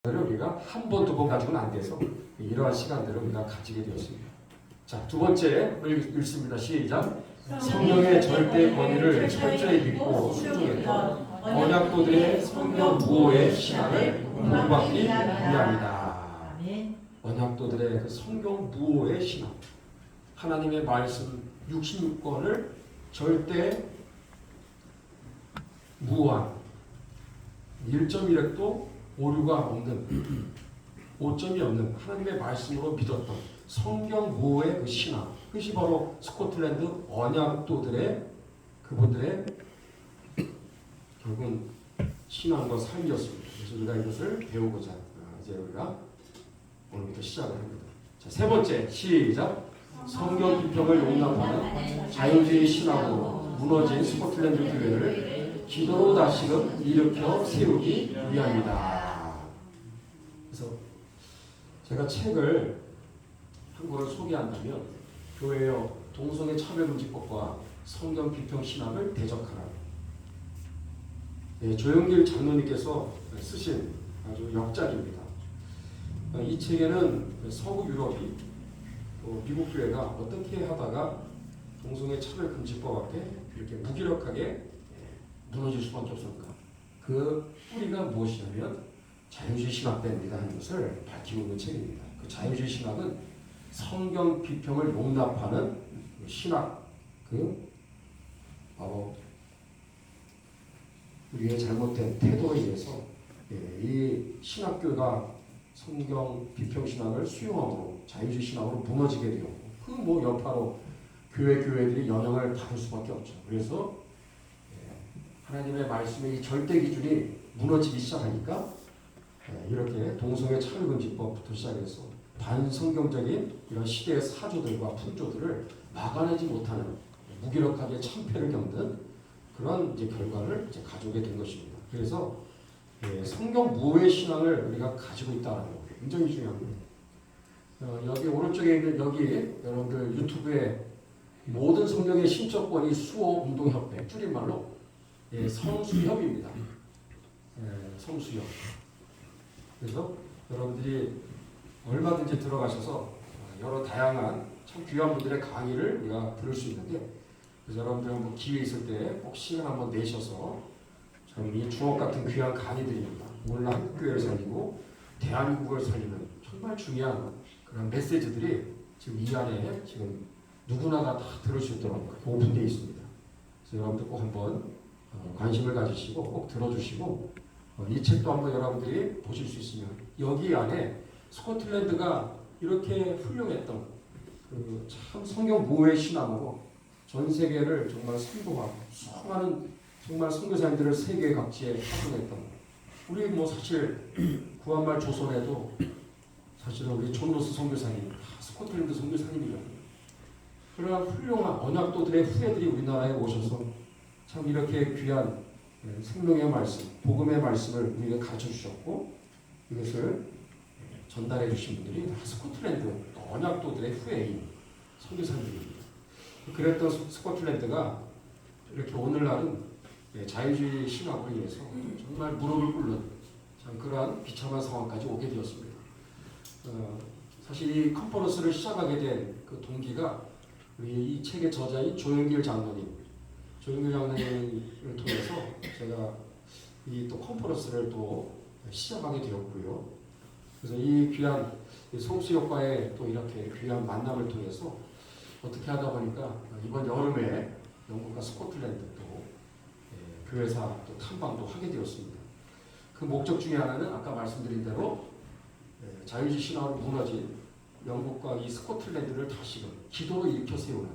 우리가 한 번, 두 번 가지고는 안 돼서 이러한 시간들을 우리가 가지게 되었습니다. 자, 두 번째 읽습니다. 시작. 성령의 절대 권위를 철저히 믿고 순종했던 언약도들의 성령 무호의 신앙을 공부받기 위함이다. 언약도들의 그 성경 무호의 신앙, 하나님의 말씀 66권을 절대 무호한 1.1획도 오류가 없는, 오점이 없는 하나님의 말씀으로 믿었던 성경 무호의 그 신앙, 그것이 바로 스코틀랜드 언약도들의 그분들의 결국은 신앙과 삶이었습니다. 그래서 우리가 이것을 배우고자 이제 우리가 오늘부터 시작을 합니다. 자, 세 번째 시작. 성경 비평을 용납하는 자유주의 신앙으로 무너진 스코틀랜드 교회를 기도로 다시금 일으켜 세우기 위함이다. 그래서 제가 책을 한 권을 소개한다면 교회여 동성애 차별금지법과 성경 비평 신학을 대적하라. 네, 조영길 장로님께서 쓰신 아주 역작입니다. 이 책에는 서구 유럽이 또 미국 교회가 어떻게 하다가 동성애 차별금지법 앞에 이렇게 무기력하게 무너질 수밖에 없었는가. 그 뿌리가 무엇이냐면 자유주의 신학 때문이다 하는 것을 밝히고 있는 책입니다. 그 자유주의 신학은 성경 비평을 용납하는 신학, 바로 우리의 잘못된 태도에 의해서 이 신학교가 성경 비평 신학을 수용함으로 자유주의 신학으로 무너지게 되었고, 그 여파로 교회들이 영향을 받을 수밖에 없죠. 그래서 하나님의 말씀의 이 절대 기준이 무너지기 시작하니까 이렇게 동성애 차별금지법부터 시작해서 반성경적인 이런 시대의 사조들과 풍조들을 막아내지 못하는 무기력하게 참패를 겪는 그런 이제 결과를 이제 가져오게 된 것입니다. 그래서 성경 무호의 신앙을 우리가 가지고 있다는 거 굉장히 중요합니다. 여기 오른쪽에 있는 여기 여러분들 유튜브에 모든 성경의 신적권이 수호 운동협회 줄임말로 성수협입니다. 성수협. 그래서 여러분들이 얼마든지 들어가셔서 여러 다양한 참 귀한 분들의 강의를 우리가 들을 수 있는데, 그래서 여러분들 한번 기회 있을 때 꼭 시간 한번 내셔서 참 이 주옥 같은 귀한 강의들입니다. 오늘 한국교회를 살리고 대한민국을 살리는 정말 중요한 그런 메시지들이 지금 이 안에 지금 누구나가 다 들을 수 있도록 오픈되어 있습니다. 그래서 여러분들 꼭 한번 관심을 가지시고 꼭 들어주시고 이 책도 한번 여러분들이 보실 수 있으면, 여기 안에 스코틀랜드가 이렇게 훌륭했던 참 성경 무호의 신앙으로 전 세계를 정말 선도하고 수많은 정말 선교사님들을 세계 각지에 파송했던, 우리 사실 구한말 조선에도 사실은 우리 존 로스 선교사님 다 스코틀랜드 선교사님이거든요. 그러나 훌륭한 언약도들의 후예들이 우리나라에 오셔서 참 이렇게 귀한 생명의 말씀, 복음의 말씀을 우리에게 가르쳐 주셨고, 이것을 전달해 주신 분들이 다 스코틀랜드 언약도들의 후예인 선교사님입니다. 그랬던 스코틀랜드가 이렇게 오늘날은 자유주의 신학으로 인해서 정말 무릎을 꿇는 참 그러한 비참한 상황까지 오게 되었습니다. 사실 이 컨퍼런스를 시작하게 된 그 동기가 우리 이 책의 저자인 조영길 장로님을 통해서 제가 이 또 컨퍼런스를 또 시작하게 되었고요. 그래서 이 귀한 성수효과의 또 이렇게 귀한 만남을 통해서 어떻게 하다 보니까 이번 여름에 영국과 스코틀랜드 또 교회사 또 탐방도 하게 되었습니다. 그 목적 중에 하나는 아까 말씀드린 대로 자유주의 신앙으로 무너진 영국과 이 스코틀랜드를 다시금 기도로 일으켜 세우는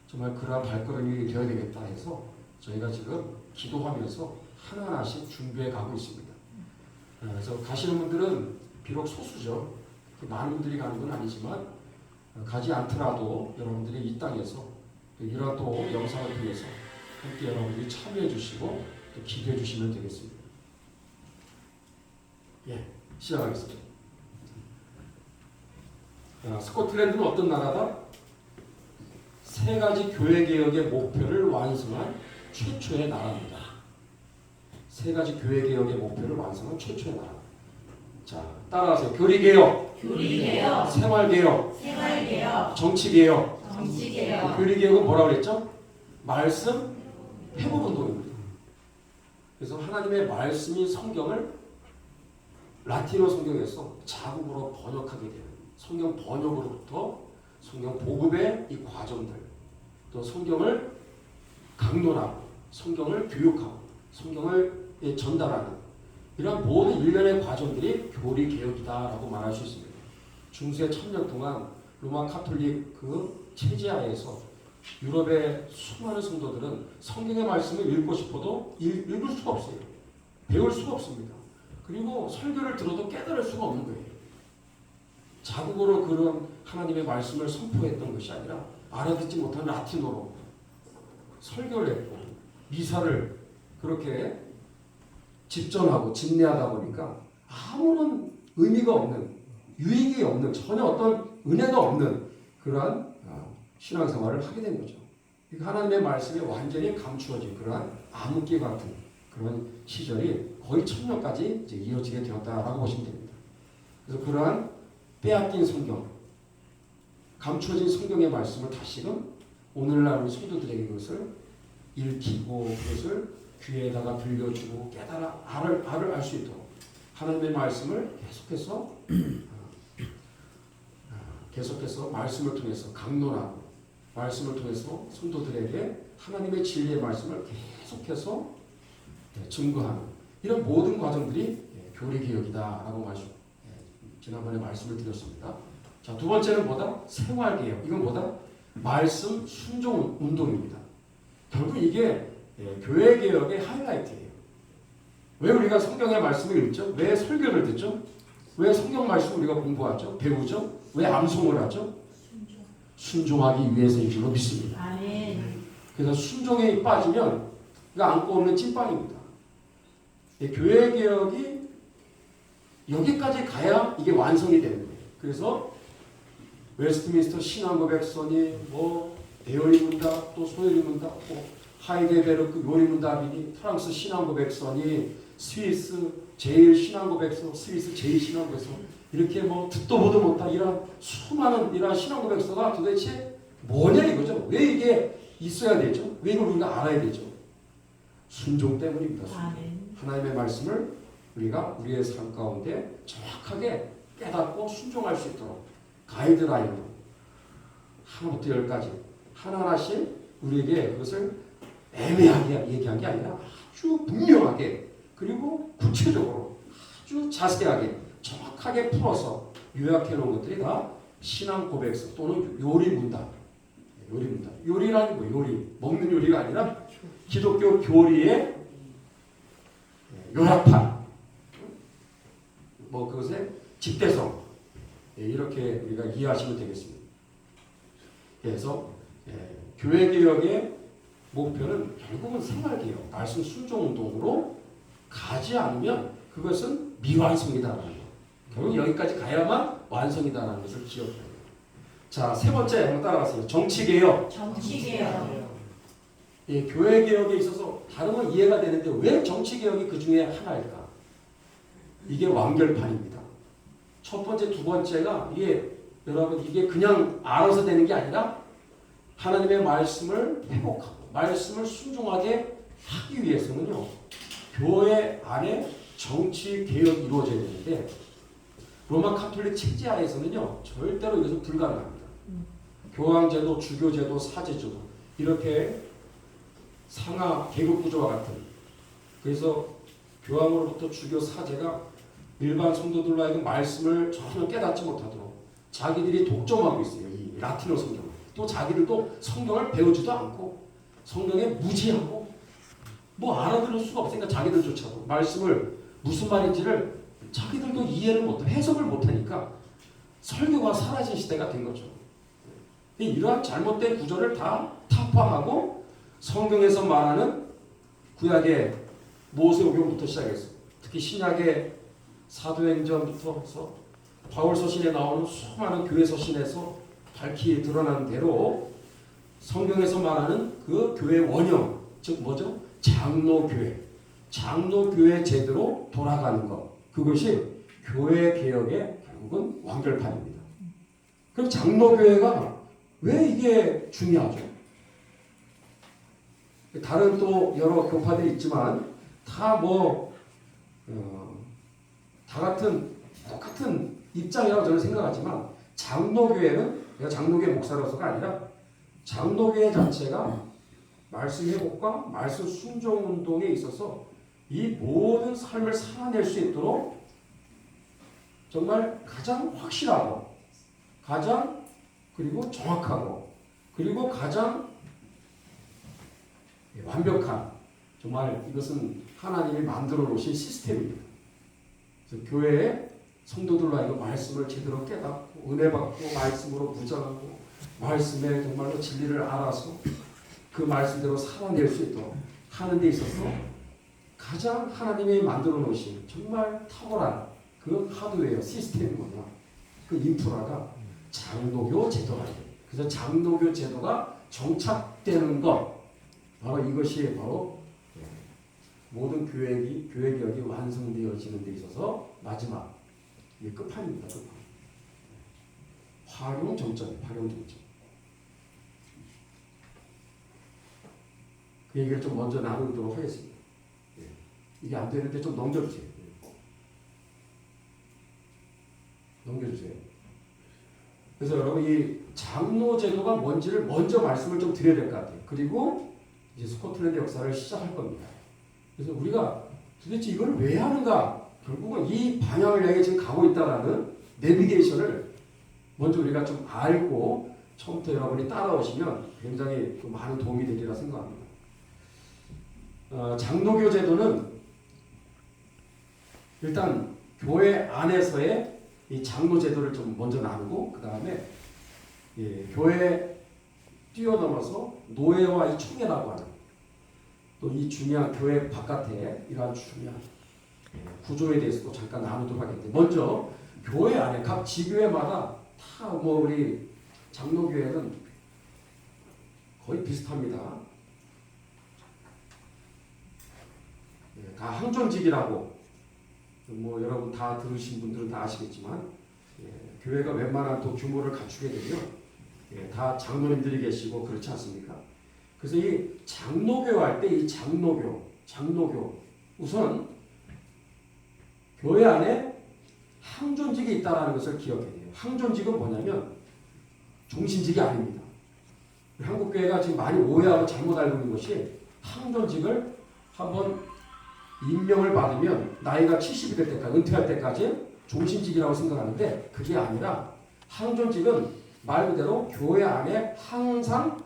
정말 그러한 발걸음이 되어야 되겠다 해서 저희가 지금 기도하면서 하나하나씩 준비해 가고 있습니다. 그래서 가시는 분들은 비록 소수죠. 많은 분들이 가는 건 아니지만 가지 않더라도 여러분들이 이 땅에서 이러한 또 영상을 통해서 함께 여러분들이 참여해 주시고 또 기도해 주시면 되겠습니다. 시작하겠습니다. 스코틀랜드는 어떤 나라다? 세 가지 교회 개혁의 목표를 완성한 최초의 나라입니다. 세 가지 교회 개혁의 목표를 완성한 최초의 나라. 자, 따라하세요. 교리개혁, 교리개혁, 생활개혁, 생활개혁, 정치개혁. 정치개혁. 교리개혁은 뭐라고 그랬죠? 말씀 회복운동입니다. 그래서 하나님의 말씀이 성경을 라틴어 성경에서 자국으로 번역하게 되는 성경 번역으로부터 성경 보급의 이 과정들, 또 성경을 강론하고 성경을 교육하고 성경을 전달하는 이런 모든 일련의 과정들이 교리개혁이다라고 말할 수 있습니다. 중세 1000년 동안 로마 카톨릭 그 체제하에서 유럽의 수많은 성도들은 성경의 말씀을 읽고 싶어도 읽을 수가 없어요. 배울 수가 없습니다. 그리고 설교를 들어도 깨달을 수가 없는 거예요. 자국어로 그런 하나님의 말씀을 선포했던 것이 아니라 알아듣지 못하는 라틴어로 설교를 했고 미사를 그렇게 집전하고 집례하다 보니까 아무런 의미가 없는, 유익이 없는, 전혀 어떤 은혜가 없는 그러한 신앙생활을 하게 된 거죠. 하나님의 말씀이 완전히 감추어진 그러한 암흑기 같은 그런 시절이 거의 1000년까지 이제 이어지게 되었다라고 보시면 됩니다. 그래서 그러한 빼앗긴 성경, 감추어진 성경의 말씀을 다시금 오늘날 우리 성도들에게 그것을 읽히고 그것을 귀에다가 들려주고 깨달아 알을 알 수 있도록 하나님의 말씀을 계속해서 말씀을 통해서 강론하고 말씀을 통해서 성도들에게 하나님의 진리의 말씀을 계속해서 증거하는 이런 모든 과정들이 교리개혁이다라고 지난번에 말씀을 드렸습니다. 자, 두 번째는 뭐다? 생활개혁. 이건 뭐다? 말씀 순종 운동입니다. 결국 이게 교회개혁의 하이라이트예요. 왜 우리가 성경의 말씀을 읽죠? 왜 설교를 듣죠? 왜 성경 말씀을 우리가 공부하죠? 배우죠? 왜 암송을 하죠? 순종하기 위해서인 줄로 믿습니다. 아멘. 그래서 순종에 빠지면 이거 안고 없는 찐빵입니다. 교회개혁이 여기까지 가야 이게 완성이 되는 거예요. 그래서 웨스트민스터 신앙고백서니 에어리 문답, 또 소요리 문답, 하이데베르크 요리 문답이니 프랑스 신앙고백서니 스위스 제일 신앙고백서, 스위스 제일 신앙고백서 이렇게 듣도 보도 못한 이런 수많은 이런 신앙고백서가 도대체 뭐냐 이거죠. 왜 이게 있어야 되죠? 왜 이걸 우리가 알아야 되죠? 순종 때문입니다. 순종. 하나님의 말씀을 우리가 우리의 삶 가운데 정확하게 깨닫고 순종할 수 있도록 가이드라인으로 하나부터 열까지 하나하나씩 우리에게 그것을 애매하게 얘기한 게 아니라 아주 분명하게 그리고 구체적으로 아주 자세하게 정확하게 풀어서 요약해 놓은 것들이 다 신앙 고백서 또는 요리 문답. 요리라는 거 요리. 먹는 요리가 아니라 기독교 교리의 요약판. 그것의 집대성. 이렇게 우리가 이해하시면 되겠습니다. 그래서 교회개혁의 목표는 결국은 생활개혁, 말씀 순종운동으로 가지 않으면 그것은 미완성이다라는 거. 결국 여기까지 가야만 완성이다라는 것을 기억해야 돼요. 자, 세 번째 한번 따라가세요. 정치개혁. 정치개혁. 교회개혁에 있어서 다른 건 이해가 되는데 왜 정치개혁이 그 중에 하나일까? 이게 완결판입니다. 첫 번째, 두 번째가 여러분 이게 그냥 알아서 되는 게 아니라 하나님의 말씀을 회복하고 말씀을 순종하게 하기 위해서는요. 교회 안에 정치 개혁이 이루어져야 되는데 로마 카톨릭 체제하에서는요. 절대로 이것은 불가능합니다. 교황제도, 주교제도, 사제제도 이렇게 상하 계급 구조와 같은 그래서 교황으로부터 주교, 사제가 일반 성도들로 하여금 말씀을 전혀 깨닫지 못하도록 자기들이 독점하고 있어요. 이 라틴어 성경을. 또 자기들도 성경을 배우지도 않고 성경에 무지하고 알아들을 수가 없으니까 자기들조차도 말씀을 무슨 말인지를 자기들도 이해를 못하고 해석을 못하니까 설교가 사라진 시대가 된 거죠. 이러한 잘못된 구조를 다 타파하고 성경에서 말하는 구약의 모세오경부터 시작해서 특히 신약의 사도행전부터 해서 바울서신에 나오는 수많은 교회서신에서 밝히 드러난 대로 성경에서 말하는 그 교회 원형, 즉 뭐죠? 장로교회 제대로 돌아가는 것. 그것이 교회 개혁의 결국은 완결판입니다. 그럼 장로교회가 왜 이게 중요하죠? 다른 또 여러 교파들이 있지만 다 똑같은 입장이라고 저는 생각하지만 장로교회는 내가 장로교회 목사로서가 아니라 장로교회 자체가 말씀 회복과 말씀 순종 운동에 있어서 이 모든 삶을 살아낼 수 있도록 정말 가장 확실하고 가장 그리고 정확하고 그리고 가장 완벽한 정말 이것은 하나님이 만들어 놓으신 시스템입니다. 그래서 교회에 성도들로 하여금 말씀을 제대로 깨닫고 은혜 받고 말씀으로 무장하고 말씀에 정말로 진리를 알아서 그 말씀대로 살아낼 수 있도록 하는 데 있어서 가장 하나님이 만들어 놓으신 정말 탁월한 그 하드웨어 시스템이 뭐냐 그 인프라가 장로교 제도가 돼요. 그래서 장로교 제도가 정착되는 것 바로 이것이 바로 모든 교회 개혁이 완성되어지는 데 있어서 마지막 끝판입니다. 끝판. 활용 정점. 그 얘기를 좀 먼저 나누도록 하겠습니다. 이게 안 되는데 좀 넘겨주세요. 그래서 여러분 이 장로 제도가 뭔지를 먼저 말씀을 좀 드려야 될 것 같아요. 그리고 이제 스코틀랜드 역사를 시작할 겁니다. 그래서 우리가 도대체 이걸 왜 하는가? 결국은 이 방향을 향해 지금 가고 있다라는 내비게이션을 먼저 우리가 좀 알고 처음부터 여러분이 따라오시면 굉장히 많은 도움이 되리라 생각합니다. 장로교 제도는 일단 교회 안에서의 이 장로 제도를 좀 먼저 나누고 그 다음에 교회 뛰어넘어서 노예와 이 총회라고 하는 또 이 중요한 교회 바깥에 이러한 중요한 구조에 대해서도 잠깐 나누도록 하겠는데 먼저 교회 안에 각 지교회마다 다 우리 장로교회는 거의 비슷합니다. 다 항존직이라고 여러분 다 들으신 분들은 다 아시겠지만 교회가 웬만한 또 규모를 갖추게 되면 다 장로님들이 계시고 그렇지 않습니까? 그래서 이 장로교 할 때 이 장로교 우선 교회 안에 항존직이 있다는 것을 기억해야 돼요. 항존직은 뭐냐면 종신직이 아닙니다. 한국교회가 지금 많이 오해하고 잘못 알고 있는 것이 항존직을 한번 임명을 받으면 나이가 70이 될 때까지 은퇴할 때까지 종신직이라고 생각하는데 그게 아니라 항존직은 말 그대로 교회 안에 항상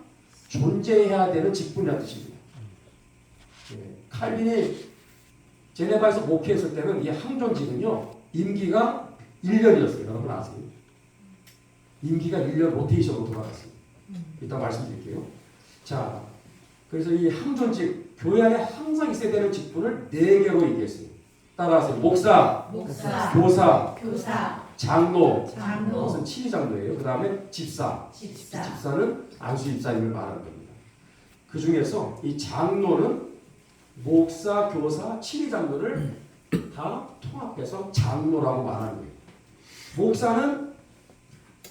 존재해야 되는 직분이라는 뜻입니다. 칼빈이 제네바에서 목회했을 때는 이 항존직은요 임기가 1년이었어요. 여러분 아세요? 임기가 1년 로테이션으로 돌아갔습니다. 이따 말씀드릴게요. 자, 그래서 이 항존직 교회 안에 항상 있어야 되는 직분을 4개로 얘기했어요. 따라하세요. 목사, 교사, 장로, 그것은 치리장로예요. 그 다음에 집사는 안수집사님을 말하는 겁니다. 그 중에서 이 장로는 목사, 교사, 치리장로를 다 통합해서 장로라고 말하는 거예요. 목사는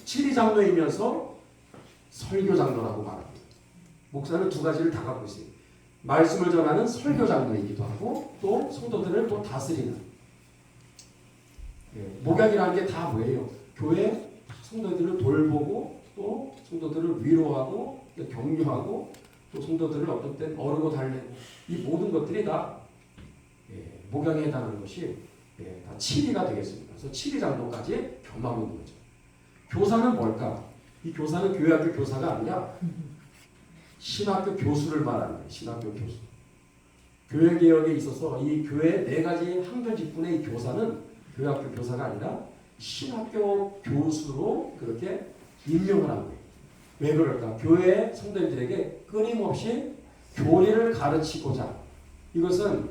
치리장로이면서 설교장로라고 말합니다. 목사는 두 가지를 다 갖고 있어요. 말씀을 전하는 설교장로이기도 하고 또 성도들을 또 다스리는 목양이라는 게 다 뭐예요? 교회 성도들을 돌보고 또 성도들을 위로하고 격려하고 또 성도들을 어떤 땐 어르고 달래고 이 모든 것들이 다 목양에 해당하는 것이 다 치리가 되겠습니다. 그래서 치리장로까지 겸하고 있는 거죠. 교사는 뭘까? 이 교사는 교회학교 교사가 아니라 신학교 교수를 말하는 거예요. 신학교 교수. 교회 개혁에 있어서 이 교회 4가지 항변 직분의 이 교사는 교회학교 교사가 아니라 신학교 교수로 그렇게 임명을 한 거예요. 왜 그럴까? 교회 성도님들에게 끊임없이 교리를 가르치고자 이것은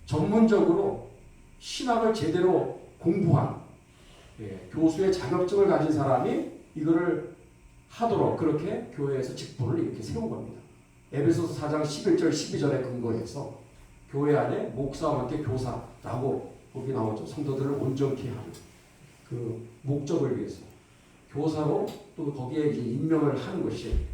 전문적으로 신학을 제대로 공부한 교수의 자격증을 가진 사람이 이거를 하도록 그렇게 교회에서 직분을 이렇게 세운 겁니다. 에베소서 4장 11절 12절에 근거해서 교회 안에 목사와 함께 교사라고 거기 나오죠. 성도들을 온전케 하는 그 목적을 위해서 교사로 또 거기에 이제 임명을 하는 것이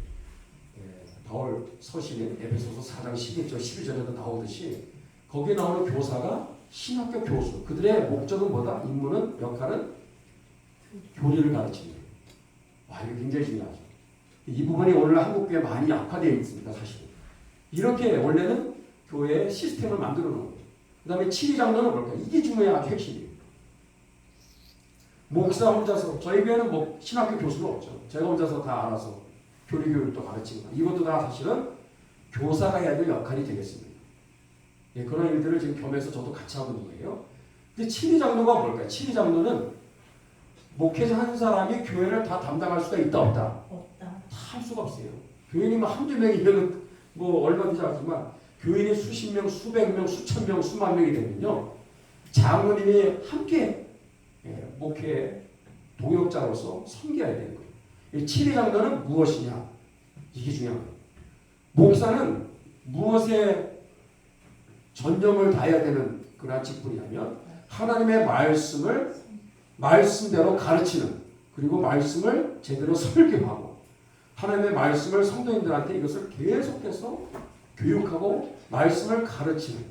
바울 서신인 에베소서 4장 11절 12절에도 나오듯이 거기에 나오는 교사가 신학교 교수 그들의 목적은 뭐다? 임무는 역할은 교리를 가르치는 거예요. 와 이거 굉장히 중요하죠. 이 부분이 오늘 한국교회 많이 약화되어 있습니다. 사실 이렇게 원래는 교회의 시스템을 만들어 놓은 거예요. 그 다음에 치리장로는 뭘까요? 이게 중요한 아주 핵심이에요. 목사 혼자서 저희 교회는 뭐 신학교 교수는 없죠. 제가 혼자서 다 알아서 교리 교육도 가르치고 이것도 다 사실은 교사가 해야 될 역할이 되겠습니다. 예, 그런 일들을 지금 겸해서 저도 같이 하고 있는 거예요. 근데 치리장로가 뭘까요? 치리장로는 목회자 한 사람이 교회를 다 담당할 수가 있다 없다? 없다. 다 할 수가 없어요. 교인이 뭐 한두 명이면 뭐 얼마든지 하지만 교인이 수십 명, 수백 명, 수천 명, 수만 명이 되면요. 장로님이 함께 목회 동역자로서 섬겨야 되는 거예요. 이 치리장로는 무엇이냐? 이게 중요한 거예요. 목사는 무엇에 전념을 다해야 되는 그러한 직분이냐면 하나님의 말씀을 말씀대로 가르치는 그리고 말씀을 제대로 설교하고 하나님의 말씀을 성도님들한테 이것을 계속해서 교육하고 말씀을 가르치는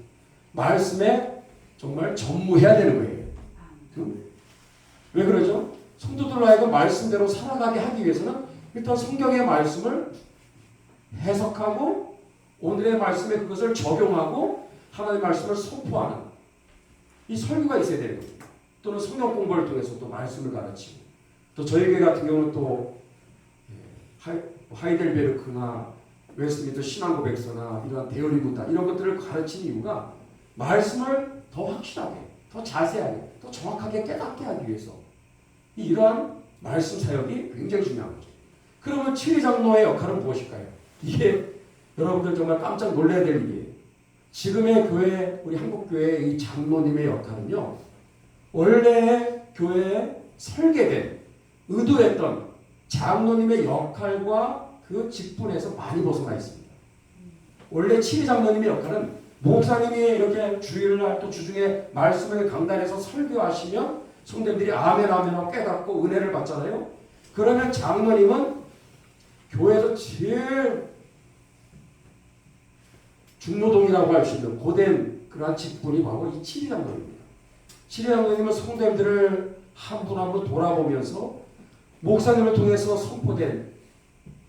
말씀에 정말 전무해야 되는 거예요. 왜 그러죠? 성도들로 하여금 말씀대로 살아가게 하기 위해서는 일단 성경의 말씀을 해석하고 오늘의 말씀에 그것을 적용하고 하나님의 말씀을 선포하는 이 설교가 있어야 되는 거예요. 또는 성경 공부를 통해서 또 말씀을 가르치고 또 저희 교회 같은 경우는 또 하이델베르크나 웨스트민스터 신앙고백서나 이러한 대열리구다 이런 것들을 가르치는 이유가 말씀을 더 확실하게 더 자세하게 더 정확하게 깨닫게 하기 위해서 이러한 말씀 사역이 굉장히 중요한 거죠. 그러면 치리장로의 역할은 무엇일까요? 이게 여러분들 정말 깜짝 놀라야 될 일이에요. 지금의 교회 우리 한국교회의 이 장로님의 역할은요. 원래 교회에 설계된 의도했던 장로님의 역할과 그 직분에서 많이 벗어나 있습니다. 원래 치리장로님의 역할은 목사님이 이렇게 주일날 또 주중에 말씀을 강단에서 설교하시면 성도들이 아멘 아멘하고 깨닫고 은혜를 받잖아요. 그러면 장로님은 교회에서 제일 중노동이라고 할 수 있는 고된 그러한 직분이 바로 이 치리장로입니다. 치리장로님은 성도들을 한 분 한 분 돌아보면서 목사님을 통해서 선포된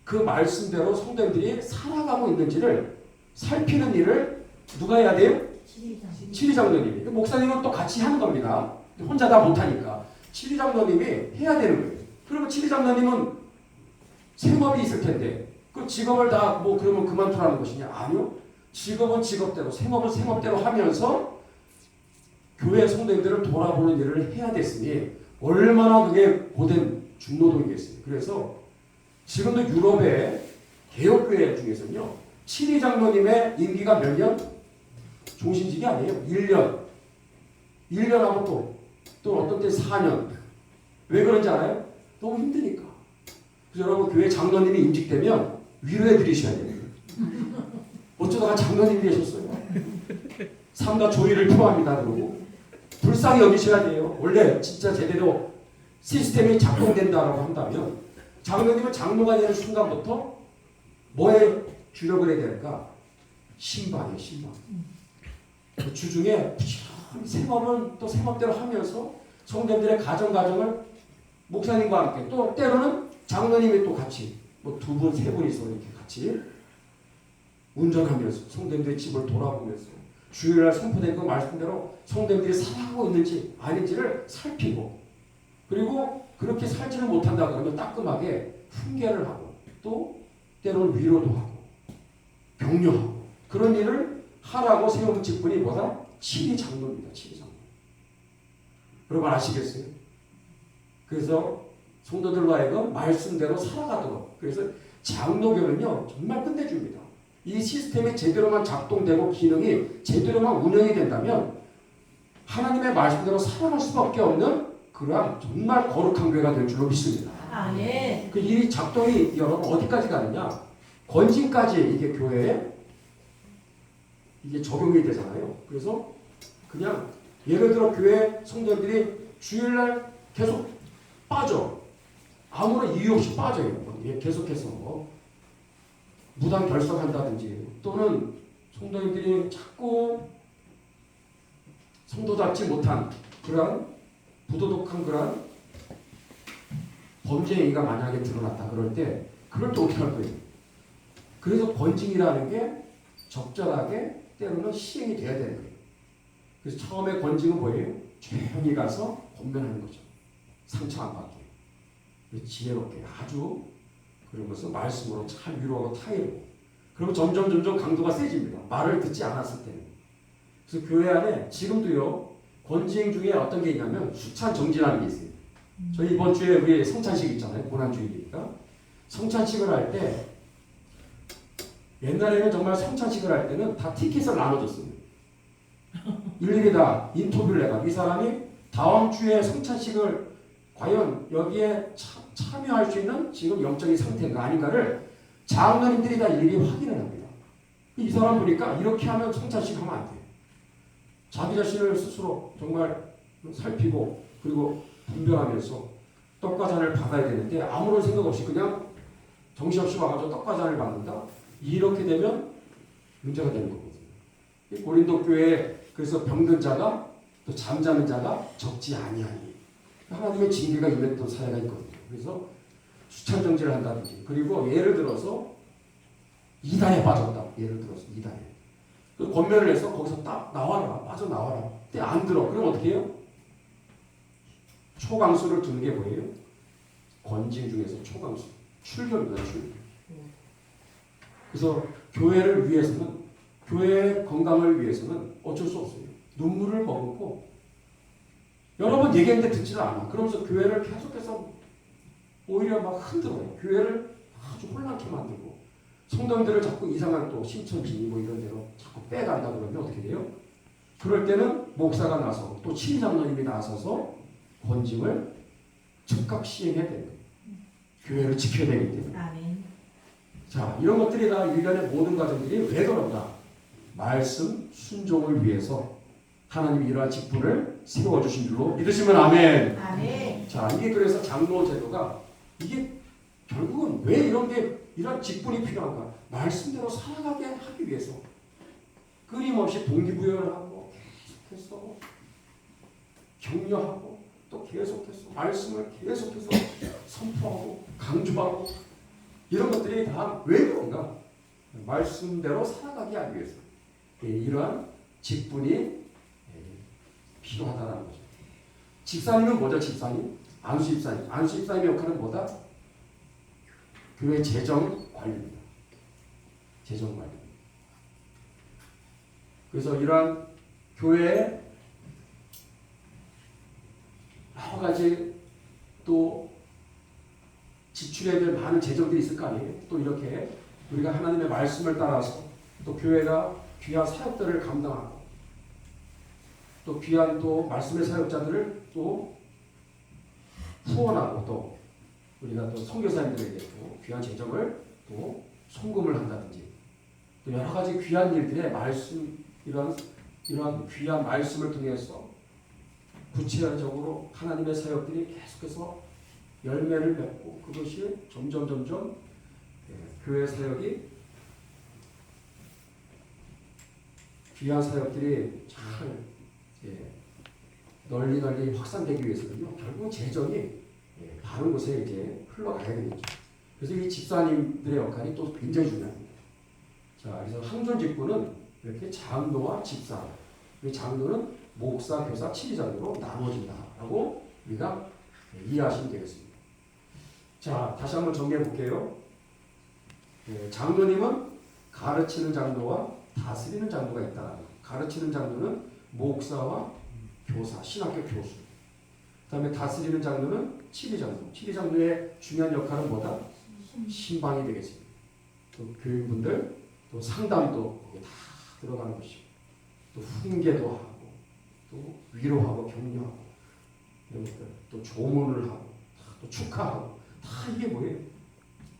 그 말씀대로 성도들이 살아가고 있는지를 살피는 일을 누가 해야 돼요? 치리장로님이. 목사님은 또 같이 하는 겁니다. 혼자 다 못하니까. 치리장로님이 해야 되는 거예요. 그러면 치리장로님은 생업이 있을 텐데 그 직업을 다 뭐 그러면 그만두라는 것이냐? 아니요. 직업은 직업대로 생업은 생업대로 하면서 교회 성도들을 돌아보는 일을 해야 됐으니 얼마나 그게 고된 중노동이겠어요. 그래서 지금도 유럽의 개혁교회 중에서는요. 치리장로님의 임기가 몇 년? 종신직이 아니에요. 1년. 1년하고 또 어떤 때 4년. 왜 그런지 알아요? 너무 힘드니까. 그래서 여러분 교회 장로님이 임직되면 위로해 드리셔야 돼요. 어쩌다가 장로님이 되셨어요. 삼가 조의를 표합니다. 그러고 불쌍히 여기셔야 돼요. 원래 진짜 제대로 시스템이 작동된다라고 한다면 장로님은 장로가 되는 순간부터 뭐에 주력을 해야 될까? 신방이에요. 신방. 그 주중에 생업은 또 생업대로 하면서 성도들의 가정을 목사님과 함께 또 때로는 장로님이 또 같이 뭐 두 분, 세 분이서 이렇게 같이 운전하면서 성도들의 집을 돌아보면서 주일날 선포된 그 말씀대로 성도들이 살아가고 있는지 아닌지를 살피고 그리고 그렇게 살지를 못한다 그러면 따끔하게 훈계를 하고 또 때로는 위로도 하고 격려하고 그런 일을 하라고 세운 직분이 뭐다? 치리장로입니다. 치리장로. 여러분 아시겠어요? 그래서 성도들로 하여금 말씀대로 살아가도록 그래서 장로교는요 정말 끝내줍니다. 이 시스템이 제대로만 작동되고 기능이 제대로만 운영이 된다면 하나님의 말씀대로 살아갈 수밖에 없는 그러한 정말 거룩한 교회가 될 줄로 믿습니다. 아멘. 그 이 작동이 여러분 어디까지 가느냐? 권징까지 이게 교회에 이게 적용이 되잖아요. 그래서 그냥 예를 들어 교회 성도들이 주일날 계속 빠져. 아무런 이유 없이 빠져요. 계속해서 무단 결석한다든지 또는 성도인들이 자꾸 성도답지 못한 그러한 부도덕한 그러한 범죄 행위가 만약에 드러났다 그럴 때 그럴 때 어떻게 할 거예요? 그래서 권징이라는 게 적절하게 때로는 시행이 돼야 되는 거예요. 그래서 처음에 권징은 뭐예요? 조용히 가서 권면하는 거죠. 상처 안 받게. 지혜롭게 아주 그러면서 말씀으로 잘 위로하고 타이르고 그리고 점점 강도가 세집니다. 말을 듣지 않았을 때는. 그래서 교회 안에 지금도요 권징 중에 어떤 게 있냐면 수찬 정지라는 게 있어요. 저희 이번 주에 우리 성찬식 있잖아요. 고난주일이니까 성찬식을 할 때 옛날에는 정말 성찬식을 할 때는 다 티켓을 나눠줬어요. 일일이 다 인터뷰를 해가 이 사람이 다음 주에 성찬식을 과연 여기에 참여할 수 있는 지금 영적인 상태인가 아닌가를 장로님들이 다 일일이 확인을 합니다. 이 사람 보니까 이렇게 하면 성찬식 하면 안 돼요. 자기 자신을 스스로 정말 살피고 그리고 분별하면서 떡과 잔을 받아야 되는데 아무런 생각 없이 그냥 정신없이 와가지고 떡과 잔을 받는다? 이렇게 되면 문제가 되는 거거든요. 고린도 교회에 그래서 병든 자가 또 잠자는 자가 적지 아니하니 하나님의 징계가 임했던 사례가 있거든요. 그래서 수찬 정지를 한다든지 그리고 예를 들어서 이단에 빠졌다. 예를 들어서 이단에 그 권면을 해서 거기서 딱 나와라 빠져나와라. 근데 안 들어. 그럼 어떻게 해요? 초강수를 두는 게 뭐예요? 권징 중에서 초강수 출결입니다. 출결. 그래서 교회를 위해서는 교회의 건강을 위해서는 어쩔 수 없어요. 눈물을 머금고 여러 번 얘기했는데 듣지를 않아. 그러면서 교회를 계속해서 오히려 막 흔들어요. 교회를 아주 혼란케 만들고 성도님들을 자꾸 이상한 또 신천지 뭐 이런 데로 자꾸 빼간다 그러면 어떻게 돼요? 그럴 때는 목사가 나서 또 치리장로님이 나서서 권징을 즉각 시행해야 되는 거예요. 교회를 지켜야 되기 때문에. 아멘. 자, 이런 것들이 다 일련의 모든 과정들이 왜 그런가? 말씀 순종을 위해서 하나님이 이러한 직분을 세워주신 줄로 믿으시면 아멘. 아멘. 자, 이게 그래서 장로 제도가 이게 결국은 왜 이런 직분이 필요한가? 말씀대로 살아가게 하기 위해서 끊임없이 동기부여를 하고 계속해서 격려하고 또 계속해서 말씀을 계속해서 선포하고 강조하고 이런 것들이 다 왜 그런가? 말씀대로 살아가게 하기 위해서 이러한 직분이 필요하다는 거죠. 집사님은 뭐죠? 집사님? 안수 집사님. 안수 집사님의 역할은 뭐다? 교회 재정 관리입니다. 재정 관리. 그래서 이러한 교회에 여러 가지 또 지출해야 될 많은 재정들이 있을 거 아니에요. 또 이렇게 우리가 하나님의 말씀을 따라서 또 교회가 귀한 사역들을 감당하고 또 귀한 또 말씀의 사역자들을 또 후원하고 또 우리가 또 선교사님들에게 또 귀한 재정을 또 송금을 한다든지 또 여러 가지 귀한 일들의 말씀 이러한 귀한 말씀을 통해서 구체적으로 하나님의 사역들이 계속해서 열매를 맺고 그것이 점점 교회 사역이 귀한 사역들이 잘 널리 확산되기 위해서는요. 결국 재정이 바른 곳에 이제 흘러가야 되겠죠. 그래서 이 집사님들의 역할이 또 굉장히 중요합니다. 자, 그래서 항존 직분은 이렇게 장로와 집사, 장로는 목사, 교사, 치리장으로 나눠진다라고 우리가 이해하시면 되겠습니다. 자, 다시 한번 정리해 볼게요. 장로님은 가르치는 장로와 다스리는 장로가 있다. 가르치는 장로는 목사와 교사, 신학교 교수. 그 다음에 다스리는 장로는 치리장로. 치리장로의 중요한 역할은 뭐다? 신방이 되겠습니다. 또 교인분들, 또 상담도 거기에 다 들어가는 것이고, 또 훈계도 하고, 또 위로하고 격려하고, 이런 것들, 또 조문을 하고, 또 축하하고, 다 이게 뭐예요?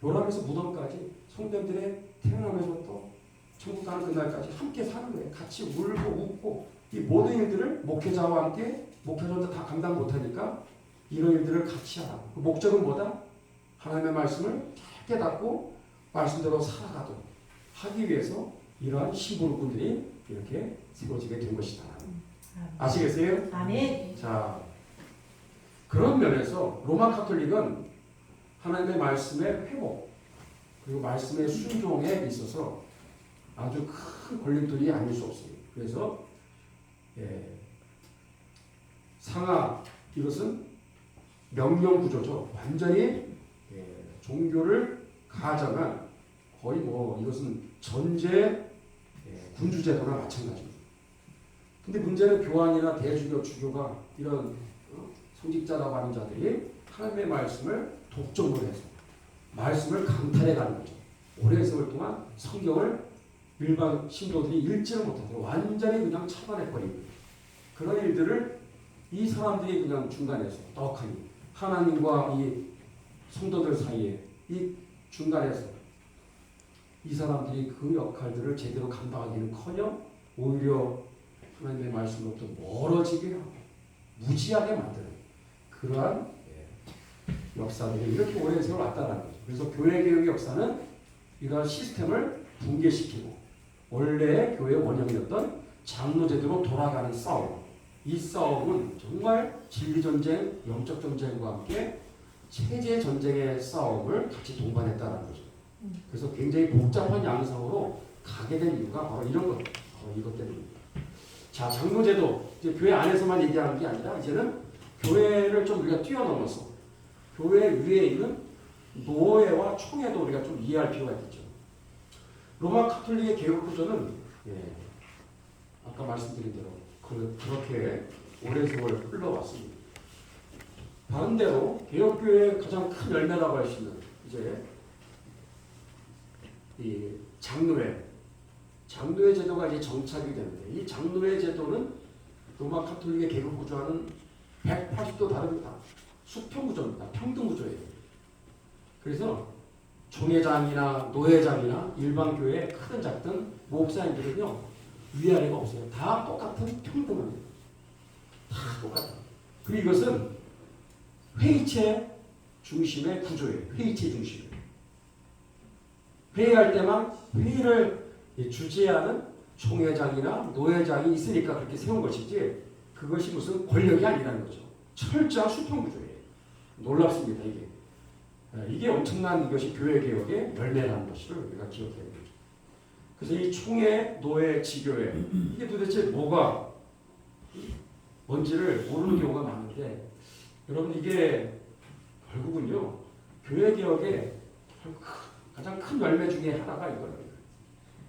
요람에서 무덤까지 성도들의 태어남에서부터 천국 가는 그날까지 함께 사는 거예요. 같이 울고 웃고 이 모든 일들을 목회자와 함께 목회자 혼자 다 감당 못하니까 이런 일들을 같이 하라. 그 목적은 뭐다? 하나님의 말씀을 잘 깨닫고 말씀대로 살아가도록 하기 위해서 이러한 신부군들이 이렇게 세워지게 된 것이다. 아시겠어요? 아멘. 자, 그런 면에서 로마 카톨릭은 하나님의 말씀의 회복 그리고 말씀의 순종에 있어서 아주 큰 걸림돌이 아닐 수 없습니다. 그래서 상하 이것은 명령 구조죠. 완전히 종교를 가장한 거의 뭐 이것은 전제 군주 제도나 마찬가지입니다. 근데 문제는 교황이나 대주교, 주교가 이런 성직자라고 하는 자들이 하나님의 말씀을 독점을 해서 말씀을 강탈해 가는 거죠. 오랜 세월 동안 성경을 일반 신도들이 읽지를 못하도록 완전히 그냥 차단해버리고 그런 일들을 이 사람들이 그냥 중간에서 떡하니 하나님과 이 성도들 사이에 이 중간에서 이 사람들이 그 역할들을 제대로 감당하기는커녕 오히려 하나님의 말씀으로부터 멀어지게 하고 무지하게 만드는 그러한 역사들이 이렇게 오랜 세월 왔다는 거죠. 그래서 교회개혁의 역사는 이러한 시스템을 붕괴시키고 원래의 교회의 원형이었던 장로제도로 돌아가는 싸움. 이 싸움은 정말 진리전쟁, 영적전쟁과 함께 체제전쟁의 싸움을 같이 동반했다는 거죠. 그래서 굉장히 복잡한 양상으로 가게 된 이유가 바로 이런 것, 바로 이것 때문입니다. 자, 장로제도, 이제 교회 안에서만 얘기하는 게 아니라 이제는 교회를 좀 우리가 뛰어넘어서 교회 위에 있는 노예와 총회도 우리가 좀 이해할 필요가 있겠죠. 로마 카톨릭의 개혁 구조는 아까 말씀드린 대로 그렇게 오랜 세월 흘러왔습니다. 반대로 개혁교회의 가장 큰 열매라고 할 수 있는 이제 이 장로회 제도가 이제 정착이 되는데 이 장로회 제도는 로마 카톨릭의 개혁 구조와는 180도 다릅니다. 수평 구조입니다. 평등 구조예요. 그래서 총회장이나 노회장이나 일반 교회 크든 작든 목사님들은요 위아래가 없어요. 다 똑같은 평등합니다. 다 똑같아. 그리고 이것은 회의체 중심의 구조예요. 회의체 중심. 회의할 때만 회의를 주재하는 총회장이나 노회장이 있으니까 그렇게 세운 것이지 그것이 무슨 권력이 아니라는 거죠. 철저한 수평 구조예요. 놀랍습니다. 이게 엄청난 이것이 교회개혁의 열매라는 것을 우리가 기억해야 되죠. 그래서 이 총회, 노회, 지교회 이게 도대체 뭐가 뭔지를 모르는 경우가 많은데 여러분 이게 결국은요 교회개혁의 가장 큰 열매 중에 하나가 이거예요.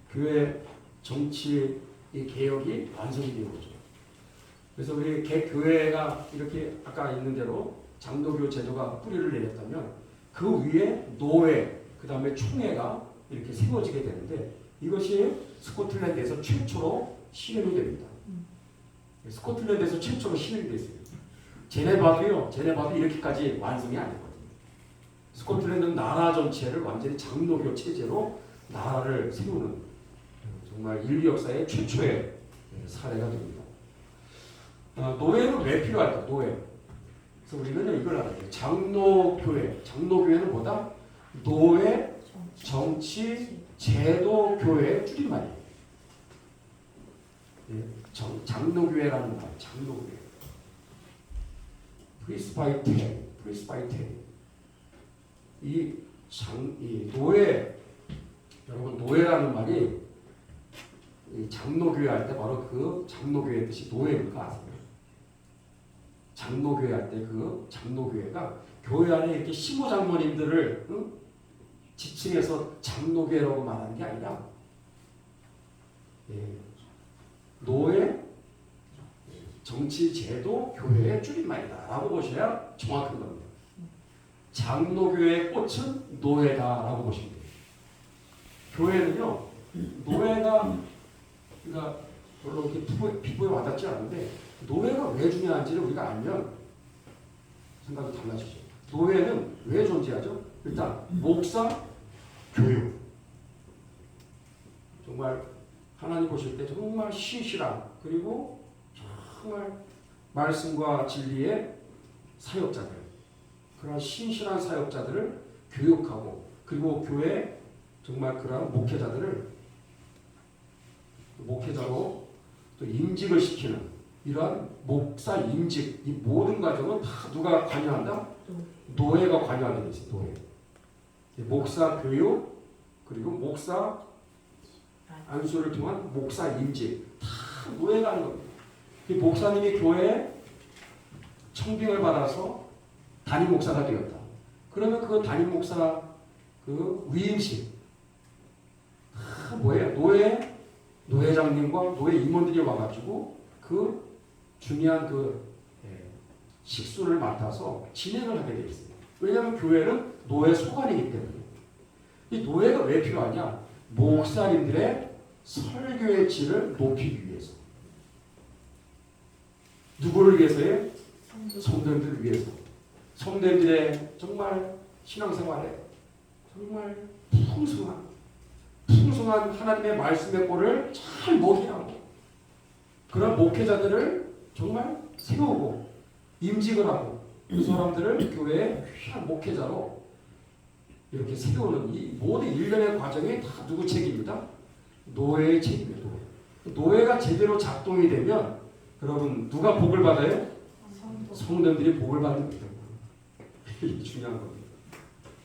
교회 정치 개혁이 완성이 된 거죠. 그래서 우리 교회가 이렇게 아까 있는 대로 장로교 제도가 뿌리를 내렸다면 그 위에 노회, 그 다음에 총회가 이렇게 세워지게 되는데 이것이 스코틀랜드에서 최초로 시행이 됩니다. 스코틀랜드에서 최초로 시행이 됐어요. 제네바도 이렇게까지 완성이 아니거든요. 스코틀랜드는 나라 전체를 완전히 장로교 체제로 나라를 세우는 정말 인류 역사의 최초의 사례가 됩니다. 노회는 왜 필요할까? 노회. 그래서 우리는 이걸 알아야 돼요. 장로교회는 뭐다? 노회, 정치, 제도, 교회의 줄임말이에요. 장로교회라는 말, 장로교회. 프리스바이테리. 이 노회, 여러분 노회라는 말이 이 장로교회 할 때 바로 그 장로교회 뜻이 노회인가 아세요? 장로교회 할 때 그 장로교회가 교회 안에 이렇게 시무장모님들을 지칭해서 장로교회라고 말하는 게 아니라 노회, 정치, 제도, 교회의 줄임말이다라고 보셔야 정확한 겁니다. 장로교회의 꽃은 노회다라고 보시면 돼요. 교회는요 노회가 그러니까 별로 이렇게 피부에 와닿지 않은데 노회가 왜 중요한지를 우리가 알면 생각이 달라지죠. 노회는 왜 존재하죠? 일단 목사, 교육. 정말 하나님 보실 때 정말 신실한 그리고 정말 말씀과 진리의 사역자들, 그런 신실한 사역자들을 교육하고 그리고 교회 정말 그러한 목회자로 또 임직을 시키는 이러한 목사 임직 이 모든 과정은 다 누가 관여한다? 노예가 관여하게 돼 있어요. 노예. 목사 교육 그리고 목사 안수를 통한 목사 임직 다 노예가 하는 겁니다. 이 목사님이 교회에 청빙을 받아서 담임 목사가 되었다. 그러면 그 담임 목사 그 위임식 다 뭐예요? 노회장님과 노회 임원들이 와가지고 그 중요한 그 식수를 맡아서 진행을 하게 되어 있습니다. 왜냐하면 교회는 노예 소관이기 때문에. 이 노예가 왜 필요하냐? 목사님들의 설교의 질을 높이기 위해서. 누구를 위해서요? 성도들을 위해서. 성도들의 정말 신앙생활에 정말 풍성한 하나님의 말씀의 꼴을 잘 먹이라고 그런 목회자들을 정말 세우고 임직을 하고 그 사람들을 교회의 귀한 목회자로 이렇게 세우는 이 모든 일련의 과정이 다 누구 책임입니다? 노예의 책임이에요. 노예가 제대로 작동이 되면 여러분 누가 복을 받아요? 성도들이 복을 받는 거예요. 이게 중요한 겁니다.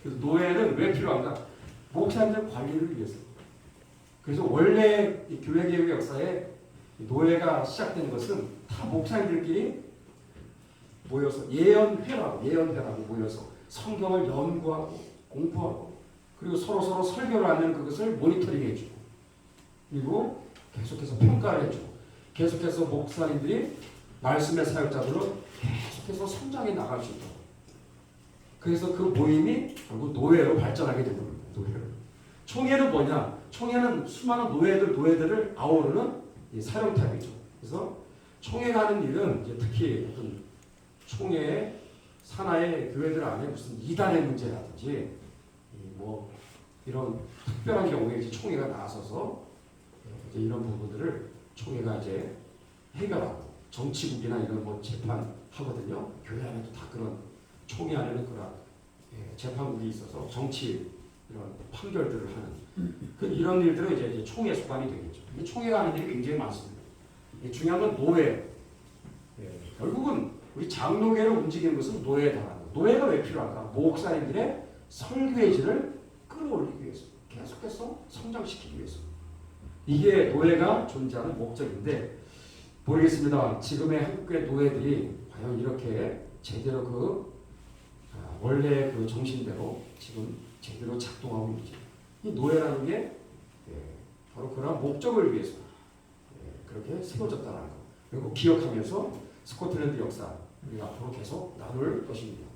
그래서 노예는 왜 필요한가? 목사님들 관리를 위해서. 그래서 원래 이 교회개혁 역사에 노예가 시작된 것은 다 목사님들끼리 모여서 예언회라고 모여서 성경을 연구하고 공부하고 그리고 서로 설교를 하면 그것을 모니터링 해주고 그리고 계속해서 평가를 해주고 계속해서 목사님들이 말씀의 사역자들로 계속해서 성장해 나갈 수 있도록 그래서 그 모임이 결국 노예로 발전하게 된 겁니다. 노예로. 총회는 뭐냐? 총회는 수많은 노예들을 아우르는 사령탑이죠. 그래서 총회가 하는 일은 이제 특히 어떤 총회의 산하의 교회들 안에 무슨 이단의 문제라든지 뭐 이런 특별한 경우에 이제 총회가 나서서 이제 이런 부분들을 총회가 이제 해결하고 정치국이나 이런 뭐 재판하거든요. 교회 안에도 다 그런 총회 안에는 그런 재판국이 있어서 정치 이런 판결들을 하는 이런 일들은 이제 총회 소관이 되겠죠. 총회가 하는 일이 굉장히 많습니다. 중요한 건 노예. 결국은 우리 장로계를 움직이는 것은 노예에 달하는 거. 노예가 왜 필요할까? 목사님들의 설교의 질을 끌어올리기 위해서, 계속해서 성장시키기 위해서. 이게 노예가 존재하는 목적인데 모르겠습니다. 지금의 한국의 노예들이 과연 이렇게 제대로 원래 그 정신대로 지금 제대로 작동하고 있는지. 이 노예라는 게 바로 그런 목적을 위해서 그렇게 세워졌다는 거. 그리고 기억하면서 스코틀랜드 역사 우리가 앞으로 계속 나눌 것입니다.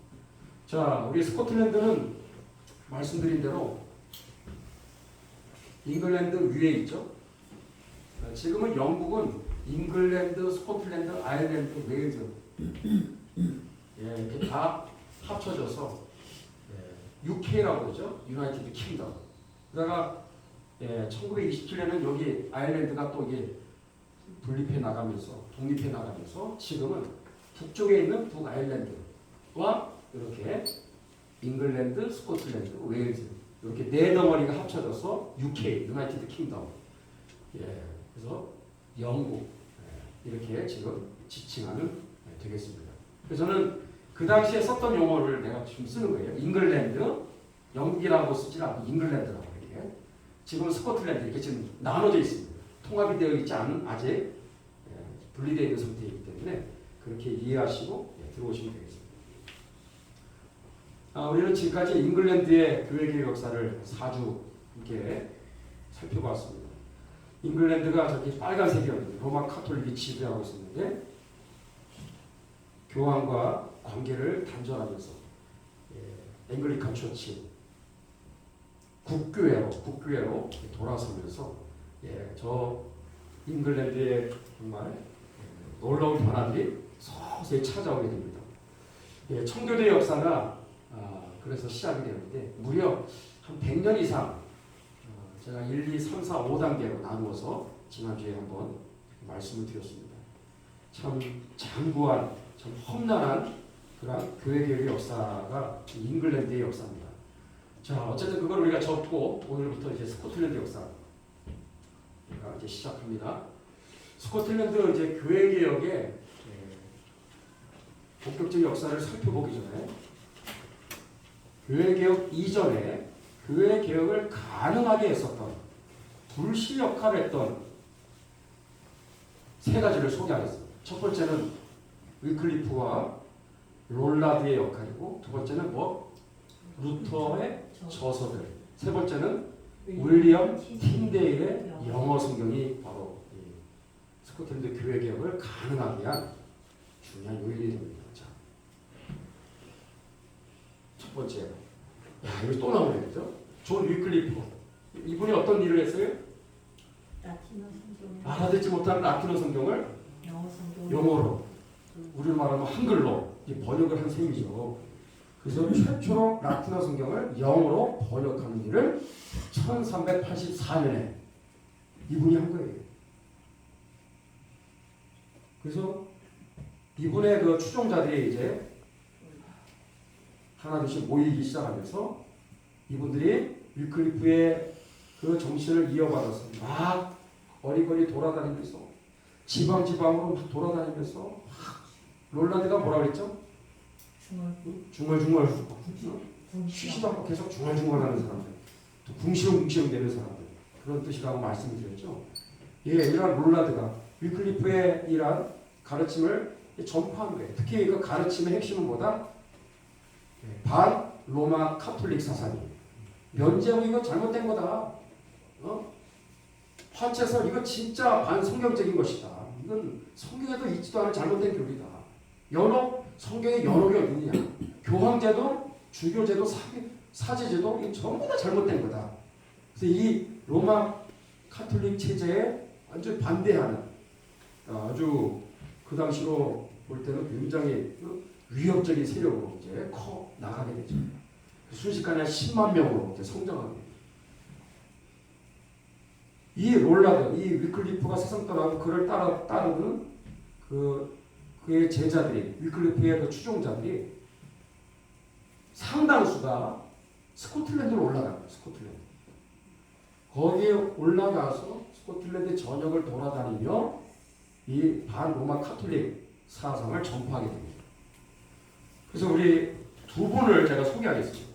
자, 우리 스코틀랜드는 말씀드린 대로 잉글랜드 위에 있죠. 지금은 영국은 잉글랜드, 스코틀랜드, 아일랜드, 웨일즈 이렇게 다 합쳐져서 UK라고 그러죠. 유나이티드 킹덤. 그러다가 1927년에는 여기 아일랜드가 또 이게 분립해 나가면서 독립해 나가면서 지금은 북쪽에 있는 북아일랜드와 이렇게 잉글랜드, 스코틀랜드, 웨일즈 이렇게 네 덩어리가 합쳐져서 UK, 유나이티드 킹덤. 그래서 영국 이렇게 지금 지칭하면 되겠습니다. 그래서 저는 그 당시에 썼던 용어를 내가 지금 쓰는 거예요. 잉글랜드, 영국이라고 쓰지 않고 잉글랜드라고 이렇게. 지금 스코틀랜드 이렇게 지금 나눠져 있습니다. 통합이 되어 있지 않은 아직 분리되어 있는 상태이기 때문에 그렇게 이해하시고 들어오시면 되겠습니다. 우리는 지금까지 잉글랜드의 교회개혁 역사를 4주 함께 살펴봤습니다. 잉글랜드가 저기 빨간색이었는데 로마 카톨릭이 지배하고 있었는데 교황과 관계를 단절하면서 앵글리칸 처치 국교회로 돌아서면서 저 잉글랜드의 정말 놀라운 변화들이 서서히 찾아오게 됩니다. 청교도의 역사가 그래서 시작이 되는데 무려 한 100년 이상 제가 1, 2, 3, 4, 5단계로 나누어서 지난주에 한번 말씀을 드렸습니다. 참 장구한, 참 험난한 그런 교회 개혁의 역사가 잉글랜드의 역사입니다. 자, 어쨌든 그걸 우리가 접고 오늘부터 이제 스코틀랜드 역사 우리가 이제 시작합니다. 스코틀랜드 이제 교회 개혁의 본격적인 역사를 살펴보기 전에 교회 개혁 이전에 교회 개혁을 가능하게 했었던 불씨 역할을 했던 세 가지를 소개하겠습니다. 첫 번째는 위클리프와 롤라드의 역할이고, 두 번째는 루터의 저서들, 세 번째는 윌리엄 틴데일의 영어 성경이 바로 스코틀랜드 교회 개혁을 가능하게 한 중요한 요인입니다. 자, 첫 번째, 이거 또 나오네, 그죠? 존 위클리프. 이분이 어떤 일을 했어요? 라틴어 성경, 알아듣지 못하는 라틴어 성경을 영어 성경, 영어로, 우리로 말하면 한글로 번역을 한 셈이죠. 그래서 최초로 라틴어 성경을 영어로 번역하는 일을 1384년에 이분이 한 거예요. 그래서 이분의 그 추종자들이 이제 하나둘씩 모이기 시작하면서 이분들이 위클리프의 그 정신을 이어받아서 막 어리거리 돌아다니면서 지방으로 막 돌아다니면서 롤라드가 뭐라 그랬죠? 중얼중얼 쉬지도 않고 계속 중얼중얼하는 사람들, 또 궁시렁궁시렁 대는 사람들, 그런 뜻이라고 말씀드렸죠. 이런 롤라드가 위클리프의 이러한 가르침을 전파한 거예요. 특히 그 가르침의 핵심은 뭐다? 반 로마 카톨릭 사상이에요. 면제부 이거 잘못된 거다. 화채설 이거 진짜 반성경적인 것이다. 이건 성경에도 있지도 않은 잘못된 교리다. 연옥, 성경에 연옥이 어디냐? 교황제도, 주교제도, 사제제도 이 전부 다 잘못된 거다. 그래서 이 로마 카톨릭 체제에 완전 반대하는 아주 그 당시로 볼 때는 굉장히 위협적인 세력으로 이제 커 나가게 되죠. 순식간에 10만 명으로 이제 성장하게 됩니다. 이 롤라드, 이 위클리프가 세상 떠나고 그를 따르는 그의 제자들이, 위클리프의 그 추종자들이 상당수가 스코틀랜드로 올라갑니다. 스코틀랜드. 거기에 올라가서 스코틀랜드 전역을 돌아다니며 이 반로마 카톨릭 사상을 전파하게 됩니다. 그래서 우리 두 분을 제가 소개하겠습니다.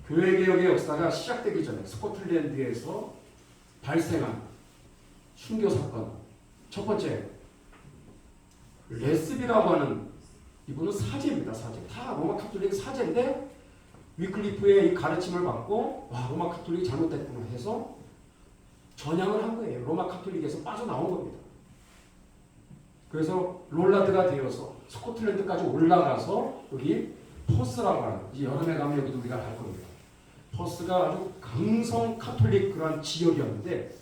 교회개혁의 역사가 시작되기 전에 스코틀랜드에서 발생한 순교 사건. 첫 번째, 레스비라고 하는 이분은 사제입니다. 사제. 다 로마 카톨릭 사제인데 위클리프의 이 가르침을 받고 로마 카톨릭이 잘못됐구나 해서 전향을 한 거예요. 로마 카톨릭에서 빠져나온 겁니다. 그래서 롤라드가 되어서 스코틀랜드까지 올라가서 여기 퍼스라고 하는, 이 여름에 가면 여기도 우리가 갈 겁니다. 퍼스가 아주 강성 카톨릭 그런 지역이었는데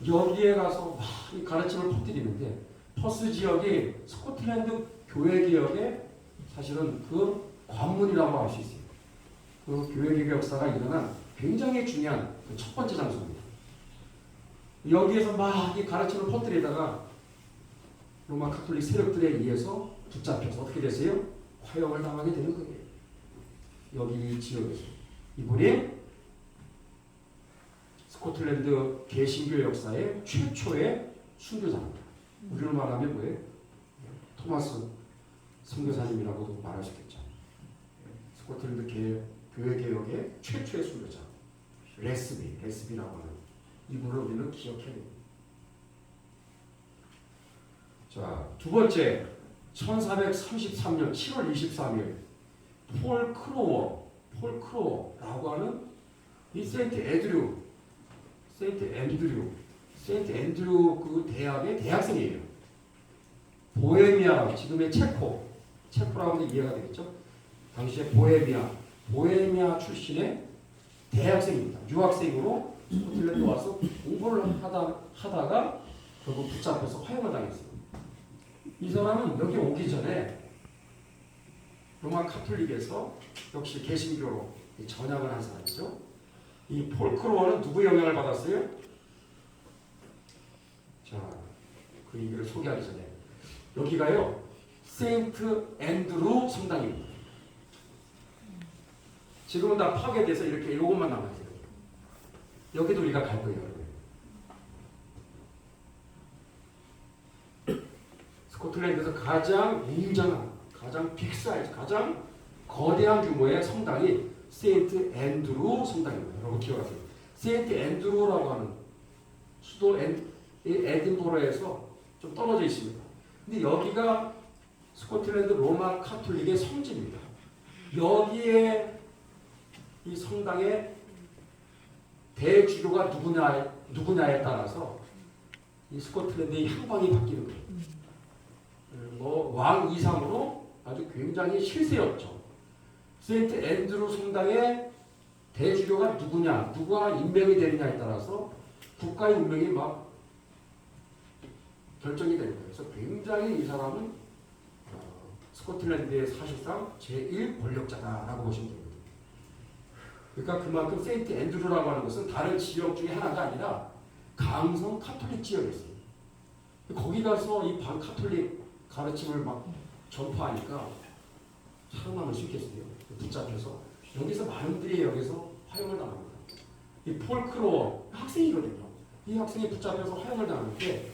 여기에 가서 막 이 가르침을 퍼뜨리는데 퍼스 지역이 스코틀랜드 교회 개혁의 사실은 그 관문이라고 할 수 있어요. 그 교회 개혁 역사가 일어난 굉장히 중요한 그 첫 번째 장소입니다. 여기에서 막 이 가르침을 퍼뜨리다가 로마 카톨릭 세력들에 의해서 붙잡혀서 어떻게 됐어요? 화형을 당하게 되는 거예요. 여기 이 지역에서. 이분이 스코틀랜드 개신교 역사의 최초의 순교자입니다. 우리로 말하면 뭐예요? 토마스 선교사님이라고도 말할 수 있겠죠. 스코틀랜드 교회 개혁의 최초의 순교자 레스비라고 하는 이분을 우리는 기억해야 됩니다. 자, 두 번째, 1433년 7월 23일 폴 크로워라고 하는 이 세인트 앤드류 그 대학의 대학생이에요. 보헤미아, 지금의 체코라고 하면 이해가 되겠죠? 당시에 보헤미아 출신의 대학생입니다. 유학생으로 스코틀랜드 와서 공부를 하다가 결국 붙잡혀서 화형을 당했어요. 이 사람은 여기 오기 전에 로마 카톨릭에서 역시 개신교로 전향을 한 사람이죠. 이 폴 크로워는 누구의 영향을 받았어요? 자, 그 얘기를 소개하기 전에 여기가요 세인트 앤드루 성당입니다. 지금은 다 파괴돼서 이렇게 요것만 남았어요. 여기도 우리가 갈 거예요. 스코틀랜드에서 가장 웅장한, 가장 빅사이즈, 가장 거대한 규모의 성당이 세인트 앤드루 성당입니다. 여러분 기억하세요. 세인트 앤드루라고 하는 수도 에딘버러에서 좀 떨어져 있습니다. 근데 여기가 스코틀랜드 로마 카톨릭의 성지입니다. 여기에 이 성당의 대주교가 누구냐에 따라서 이 스코틀랜드의 향방이 바뀌는 거예요. 뭐 왕 이상으로 아주 굉장히 실세였죠. 세인트 앤드루 성당의 대주교가 누구냐, 누가 임명이 되느냐에 따라서 국가의 운명이 막 결정이 되는 거예요. 그래서 굉장히 이 사람은 스코틀랜드의 사실상 제1 권력자다라고 보시면 됩니다. 그러니까 그만큼 세인트 앤드루라고 하는 것은 다른 지역 중에 하나가 아니라 강성 카톨릭 지역이었어요. 거기 가서 이 반카톨릭 가르침을 막 전파하니까 살아남을 수 있겠어요. 붙잡혀서 여기서 많은 분들이 여기서 화형을 당합니다. 이 폴 크로어 학생이거든요. 이 학생이 붙잡혀서 화형을 당하는데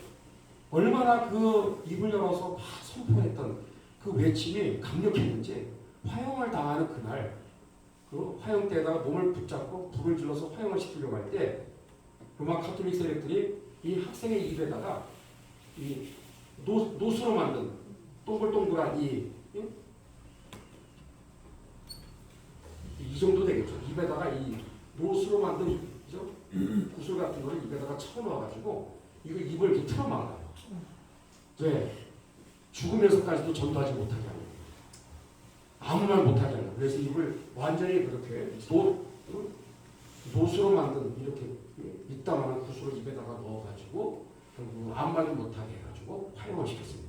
얼마나 그 입을 열어서 막 선포했던 그 외침이 강력했는지 화형을 당하는 그날 그 화형대에다가 몸을 붙잡고 불을 질러서 화형을 시키려고 할 때 로마 카톨릭 세력들이 이 학생의 입에다가 이 노수로 만든 동글동글한 이 정도 되겠죠. 입에다가 이 노수로 만든 그죠? 구슬 같은 거를 입에다가 쳐넣어가지고 이거 입을 이렇게 틀어막아요. 왜? 죽으면서까지도 전도하지 못하게 하는 거예요. 아무 말 못하게 하는 거예요. 그래서 입을 완전히 그렇게 노수로 만든 이렇게 이따만한 구슬을 입에다가 넣어가지고 결국 아무 말도 못하게 해가지고 화형을 시켰습니다.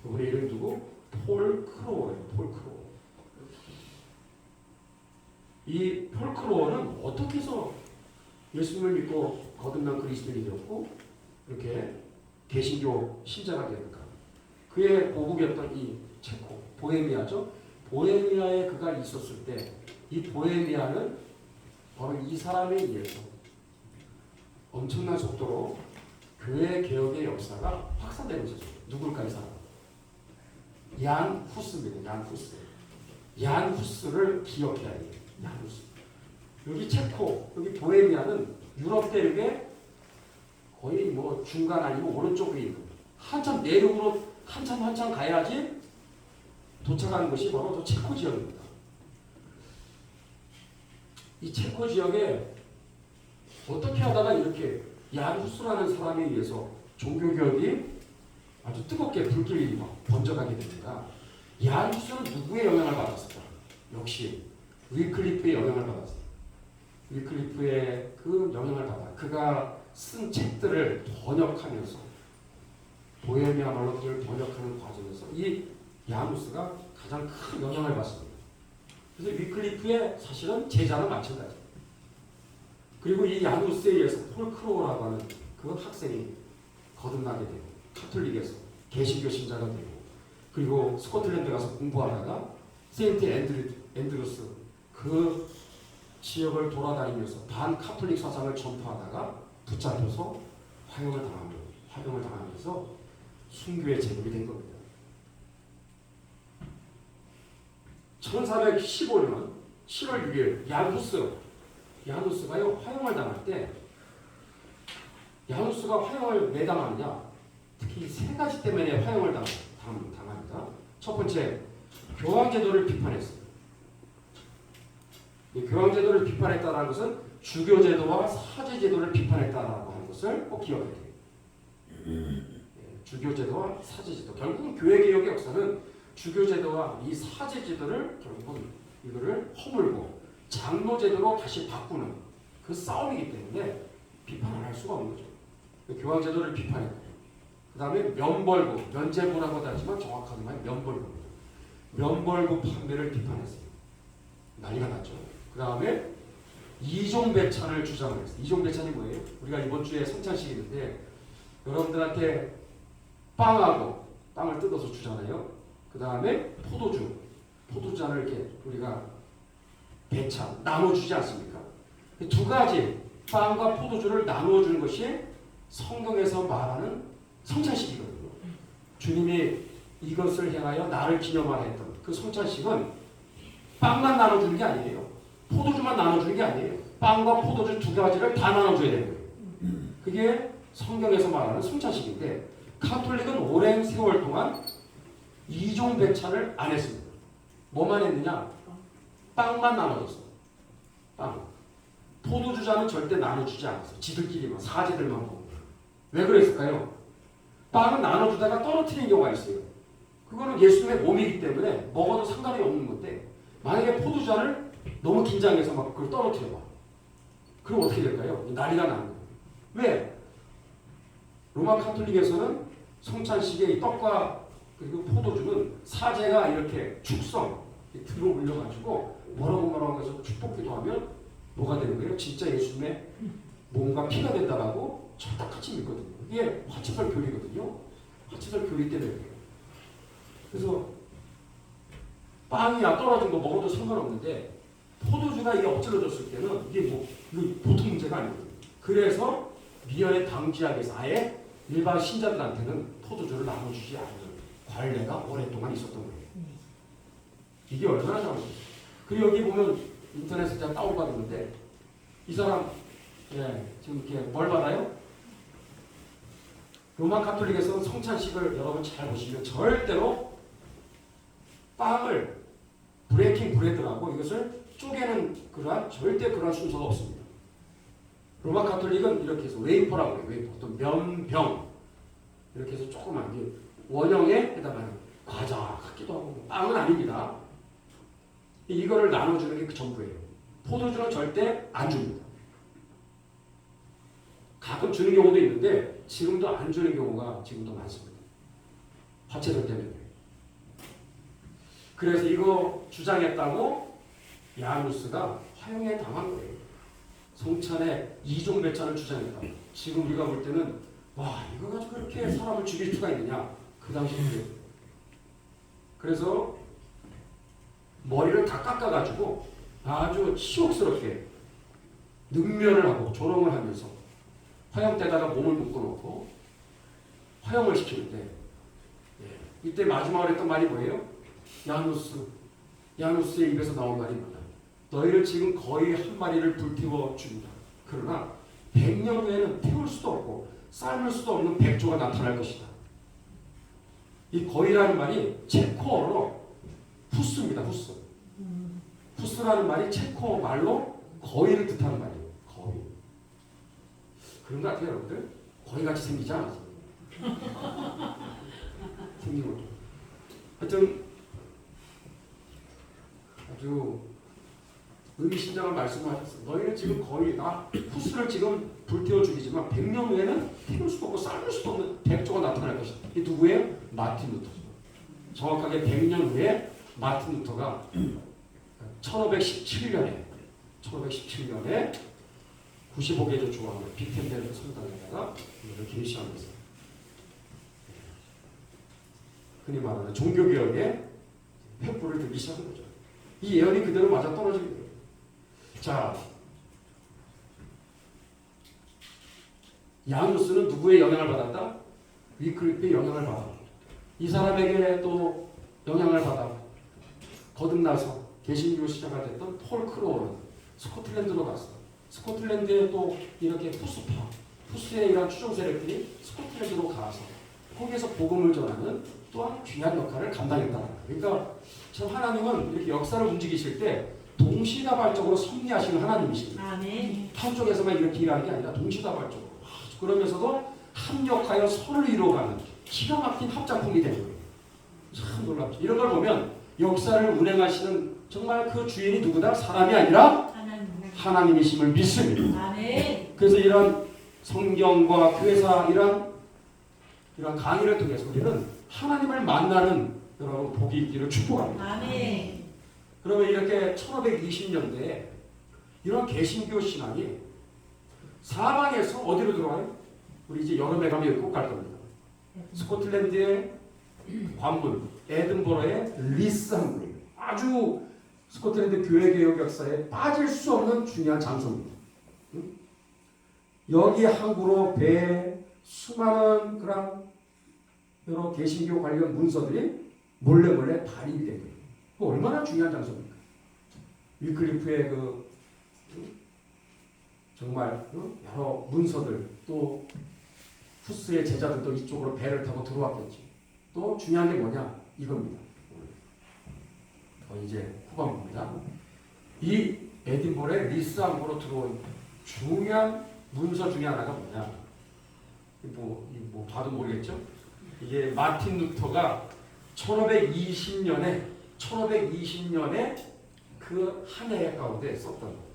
우리 이름 두고 폴 크로어예요. 폴 크로어. 이 폴 크로어는 어떻게 해서 예수님을 믿고 거듭난 그리스도인이 되었고 이렇게 개신교 신자가 되었을까? 그의 고국이었던 이 체코, 보헤미아죠. 보헤미아에 그가 있었을 때 이 보헤미아는 바로 이 사람에 의해서 엄청난 속도로 교회 개혁의 역사가 확산되는 거죠. 누굴까 이 사람? 얀 후스입니다. 얀 후스. 얀 후스를 기억해야 해요. 얀 후스. 여기 체코, 여기 보헤미아는 유럽 대륙의 거의 뭐 중간 아니면 오른쪽 위에 있는 한참 내륙으로 한참 가야지 도착하는 것이 바로 저 체코 지역입니다. 이 체코 지역에 어떻게 하다가 이렇게 얀 후스라는 사람에 의해서 종교개혁이 아주 뜨겁게 불길이 막 번져가게 됩니다. 얀 후스는 누구의 영향을 받았을까? 역시 위클리프의 영향을 받았어요. 위클리프의 그 영향을 받아 그가 쓴 책들을 번역하면서 보헤미아 말로 그걸 번역하는 과정에서 이 야누스가 가장 큰 영향을 받습니다. 그래서 위클리프의 사실은 제자는 마찬가지입니다. 그리고 이 야누스에 의해서 폴 크로우라고 하는 그 학생이 거듭나게 되고 카톨릭에서 개신교 신자가 되고 그리고 스코틀랜드 가서 공부하다가 세인트 앤드루스 그 지역을 돌아다니면서 반카톨릭 사상을 전파하다가 붙잡혀서 화형을 당하면서 순교의 제목이 된 겁니다. 1415년 7월 6일 야누스가요 화형을 당할 때 야누스가 화형을 왜 당하느냐? 특히 세 가지 때문에 화형을 당합니다. 첫 번째, 교황제도를 비판했어요. 교황제도를 비판했다는 것은 주교제도와 사제제도를 비판했다라고 하는 것을 꼭 기억해야 돼요. 주교제도와 사제제도. 결국은 교회개혁의 역사는 주교제도와 이 사제제도를 결국은 이거를 허물고 장로제도로 다시 바꾸는 그 싸움이기 때문에 비판을 할 수가 없는 거죠. 교황제도를 비판했고 그 다음에 면벌부, 면제부라고 하지만 정확하게 말하면 면벌부입니다. 면벌부 판매를 비판했어요. 난리가 났죠. 그 다음에 이종배찬을 주장을 했어요. 이종배찬이 뭐예요? 우리가 이번 주에 성찬식이 있는데 여러분들한테 빵하고 빵을 뜯어서 주잖아요. 그 다음에 포도주잔을 이렇게 우리가 배차 나눠주지 않습니까? 두 가지 빵과 포도주를 나누어주는 것이 성경에서 말하는 성찬식이거든요. 주님이 이것을 향하여 나를 기념하라 했던 그 성찬식은 빵만 나눠주는 게 아니에요. 포도주만 나눠주는 게 아니에요. 빵과 포도주 두 가지를 다 나눠줘야 되는 거예요. 그게 성경에서 말하는 성찬식인데 가톨릭은 오랜 세월 동안 이종 배차를 안 했습니다. 뭐만 했느냐? 빵만 나눠줬어. 빵. 포도주잔은 절대 나눠주지 않았어. 지들끼리만, 사제들만 먹는 거예요. 왜 그랬을까요? 빵은 나눠주다가 떨어뜨리는 경우가 있어요. 그거는 예수님의 몸이기 때문에 먹어도 상관이 없는 건데 만약에 포도주잔을 너무 긴장해서 막 그걸 떨어뜨려봐. 그럼 어떻게 될까요? 난리가 나는 거예요. 왜? 로마 카톨릭에서는 성찬식에 이 떡과 그리고 포도주는 사제가 이렇게 축성 들어 올려가지고 뭐라고 해서 축복기도 하면 뭐가 되는 거예요? 진짜 예수님의 몸과 피가 된다라고 철떡같이 믿거든요. 이게 화채설 교리거든요. 화채설 교리 때문에 그래요. 그래서 빵이야 떨어진 거 먹어도 상관없는데 포도주가 이게 엎질러졌을 때는 이게 뭐 이거 보통 문제가 아니거든요. 그래서 미연의 당지약에서 아예 일반 신자들한테는 포도주를 나눠주지 않는 관례가 오랫동안 있었던 거예요. 이게 얼마나 잘못됐어요. 그리고 여기 보면 인터넷에 제가 다운받았는데 이 사람 지금 이렇게 뭘 받아요? 로마 카톨릭에서는 성찬식을 여러분 잘 보시면 절대로 빵을 브레이킹 브레드라고 이것을 쪼개는 절대 그러한 순서가 없습니다. 로마 카톨릭은 이렇게 해서 웨이퍼라고 해요. 웨이퍼. 또 면병 이렇게 해서 조그만 원형에 해당하는 과자 같기도 하고 빵은 아닙니다. 이거를 나눠주는 게 그 전부예요. 포도주는 절대 안 줍니다. 가끔 주는 경우도 있는데 지금도 안 주는 경우가 지금도 많습니다. 화채설 때문에. 그래서 이거 주장했다고 야누스가 화형에 당한 거예요. 성찬에 이종 배차를 주장했다고. 지금 우리가 볼 때는 와 이거 가지고 그렇게 사람을 죽일 수가 있느냐. 그 당시에 그래요. 그래서 머리를 다 깎아가지고 아주 치욕스럽게 능멸을 하고 조롱을 하면서 화형대에다가 몸을 묶어놓고 화형을 시키는데 이때 마지막으로 했던 말이 뭐예요? 야누스의 입에서 나온 말이 뭐냐? 너희를 지금 거의 한 마리를 불태워 죽인다. 그러나 100년 후에는 태울 수도 없고 삶을 수도 없는 백조가 나타날 것이다. 이 거의라는 말이 체코어로 후스입니다. 후스. 후스라는 말이 체코 말로 거의를 뜻하는 말이에요. 거의. 그런 것 같아요, 여러분들. 거의같이 생기지 않았어요. 생긴 것도. 하여튼 아주 의미심장한 말씀을 하셨어요. 너희는 지금 거의 후스를 지금 불태워 죽이지만 100년 후에는 태울 수도 없고 삶을 수도 없는 백조가 나타날 것이다. 이 누구예요? 마틴 루터죠. 정확하게 100년 후에 마틴 루터가 1517년에 95개조 조항을 비텐베르 성당에다가 이걸 게시하면서 흔히 말하는 종교개혁의 횃불을 들기 시작한 거죠. 이 예언이 그대로 맞아 떨어지게 돼요. 자, 야누스는 누구의 영향을 받았다? 위클리프의 영향을 받아. 이 사람에게 또 영향을 받아 거듭나서 개신교 시작가 됐던 폴 크로우는 스코틀랜드로 갔어. 스코틀랜드에 또 이렇게 후스의 이런 추종 세력들이 스코틀랜드로 가서 거기에서 복음을 전하는 또한 귀한 역할을 감당했다. 그러니까 참 하나님은 이렇게 역사를 움직이실 때 동시다발적으로 섭리하시는 하나님이십니다. 아멘. 한쪽에서만 이렇게 일하는 게 아니라 동시다발적으로. 그러면서도 합력하여 선을 이루어가는 기가 막힌 합작품이 되는 거예요. 참 놀랍죠. 이런 걸 보면 역사를 운행하시는 정말 그 주인이 누구다? 사람이 아니라 하나님이심을 믿습니다. 아멘. 그래서 이런 성경과 교회사 이런 강의를 통해서 우리는 하나님을 만나는 여러분 복이 있기를 축복합니다. 아멘. 그러면 이렇게 1520년대에 이런 개신교 신앙이 사방에서 어디로 들어와요? 우리 이제 여름에 가면 꼭 갈 겁니다. 스코틀랜드에 관문 에든버러의 리스 항구예요. 아주 스코틀랜드 교회 개혁 역사에 빠질 수 없는 중요한 장소입니다. 여기 항구로 배에 수많은 그런 여러 개신교 관련 문서들이 몰래 발입이 된 거예요. 그 얼마나 중요한 장소입니까? 위클리프의 정말 여러 문서들, 또 후스의 제자들도 이쪽으로 배를 타고 들어왔겠지. 또 중요한 게 뭐냐? 이겁니다. 이제 후반부입니다. 이 에딘버러의 리스 항구로 들어온 중요한 문서 중에 하나가 뭐냐? 뭐 봐도 모르겠죠? 이게 마틴 루터가 1520년에 그 한 해 가운데 썼던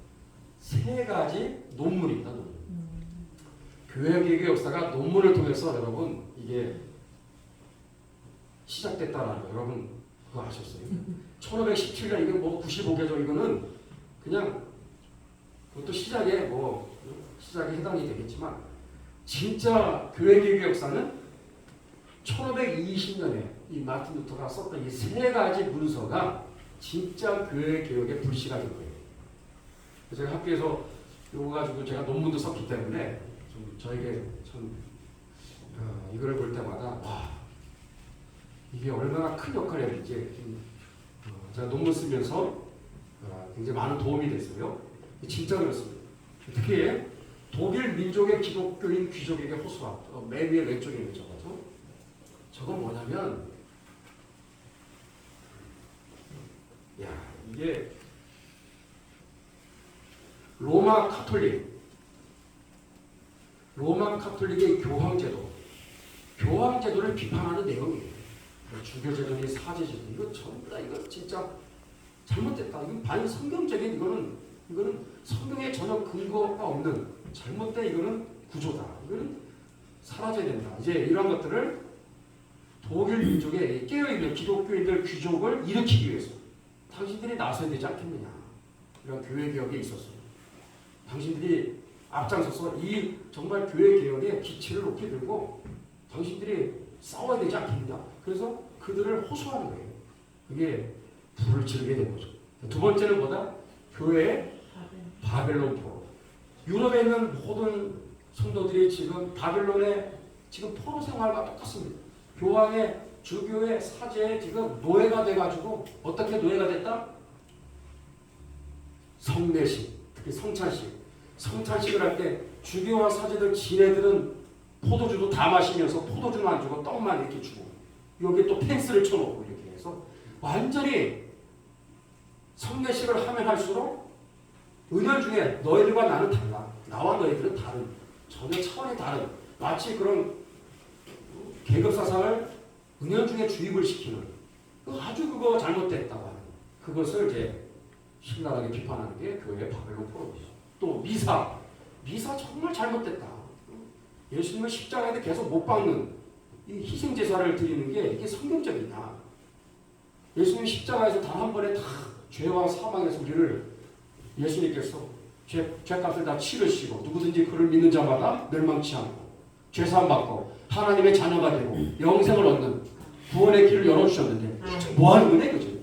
세 가지 논문입니다. 논문. 교회개혁의 역사가 논문을 통해서 여러분 이게 시작됐다는 거 여러분 그거 아셨어요? 1517년 이게 뭐 95개죠. 이거는 그냥 그것도 시작에 해당이 되겠지만 진짜 교회개혁의 역사는 1520년에 이 마틴 루터가 썼던 이 세 가지 문서가 진짜 교회 개혁의 불씨가 된 거예요. 제가 학교에서 이거 가지고 제가 논문도 썼기 때문에 좀 저에게 참 이거를 볼 때마다 와 이게 얼마나 큰 역할을 했는지 제가 논문 쓰면서 굉장히 많은 도움이 됐어요. 진짜 그렇습니다. 특히 독일 민족의 기독교인 귀족에게 호소한 맨 위에 왼쪽에 있는 저건 뭐냐면 이게 로마 카톨릭의 교황제도를 비판하는 내용이에요. 주교제도니 사제제도 이거 전부 다 이거 진짜 잘못됐다. 이건 반성경적인 이거는 성경에 전혀 근거가 없는 잘못된 이거는 구조다. 이거는 사라져야 된다. 이제 이런 것들을 독일 민족의 깨어있는 기독교인들 귀족을 일으키기 위해서 당신들이 나서야 되지 않겠느냐. 이런 교회 개혁에 있었어요. 당신들이 앞장서서 이 정말 교회 개혁의 기치를 높이 들고 당신들이 싸워야 되지 않겠느냐. 그래서 그들을 호소하는 거예요. 그게 불을 지르게 된 거죠. 두 번째는 뭐다? 교회의 바벨론 포로. 유럽에 있는 모든 성도들이 지금 바벨론의 지금 포로 생활과 똑같습니다. 교황의 주교의 사제에 지금 노예가 돼가지고 어떻게 노예가 됐다? 성례식, 특히 성찬식을 할 때 주교와 사제들 지네들은 포도주도 다 마시면서 포도주는 안 주고 떡만 이렇게 주고 여기 또 펜스를 쳐놓고 이렇게 해서 완전히 성례식을 하면 할수록 은연중에 너희들과 나는 달라. 나와 너희들은 다른 전혀 차원이 다른 마치 그런 계급사상을 은연중에 주입을 시키는 아주 그거 잘못됐다고 하는 그것을 이제 신랄하게 비판하는 게 교회의 바벨론 포럼이죠. 또 미사 정말 잘못됐다. 예수님을 십자가에 계속 못 박는 이 희생제사를 드리는 게 이게 성경적이냐. 예수님 십자가에서 단 한 번에 다 죄와 사망에서 우리를 예수님께서 죄값을 다 치르시고 누구든지 그를 믿는 자마다 멸망치 않고 죄사함 받고 하나님의 자녀가 되고 영생을 얻는 구원의 길을 열어주셨는데 뭐 하는 거냐 이거죠.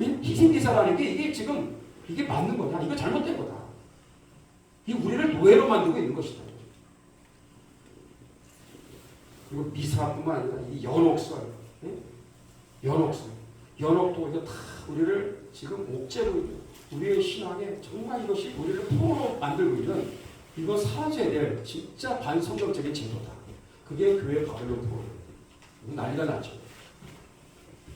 희생제사라는 게 이게 지금 이게 맞는 거냐? 이거 잘못된 거다. 이 우리를 노예로 만들고 있는 것이다. 그리고 미사뿐만 아니라 이 연옥설, 연옥도 이거 다 우리를 지금 옥죄로 우리의 신앙에 정말 이것이 우리를 포로로 만들고 있는 이거 사라져야 될 진짜 반성경적인 제도다. 그게 교회 바벨론 포로. 난리가 나죠.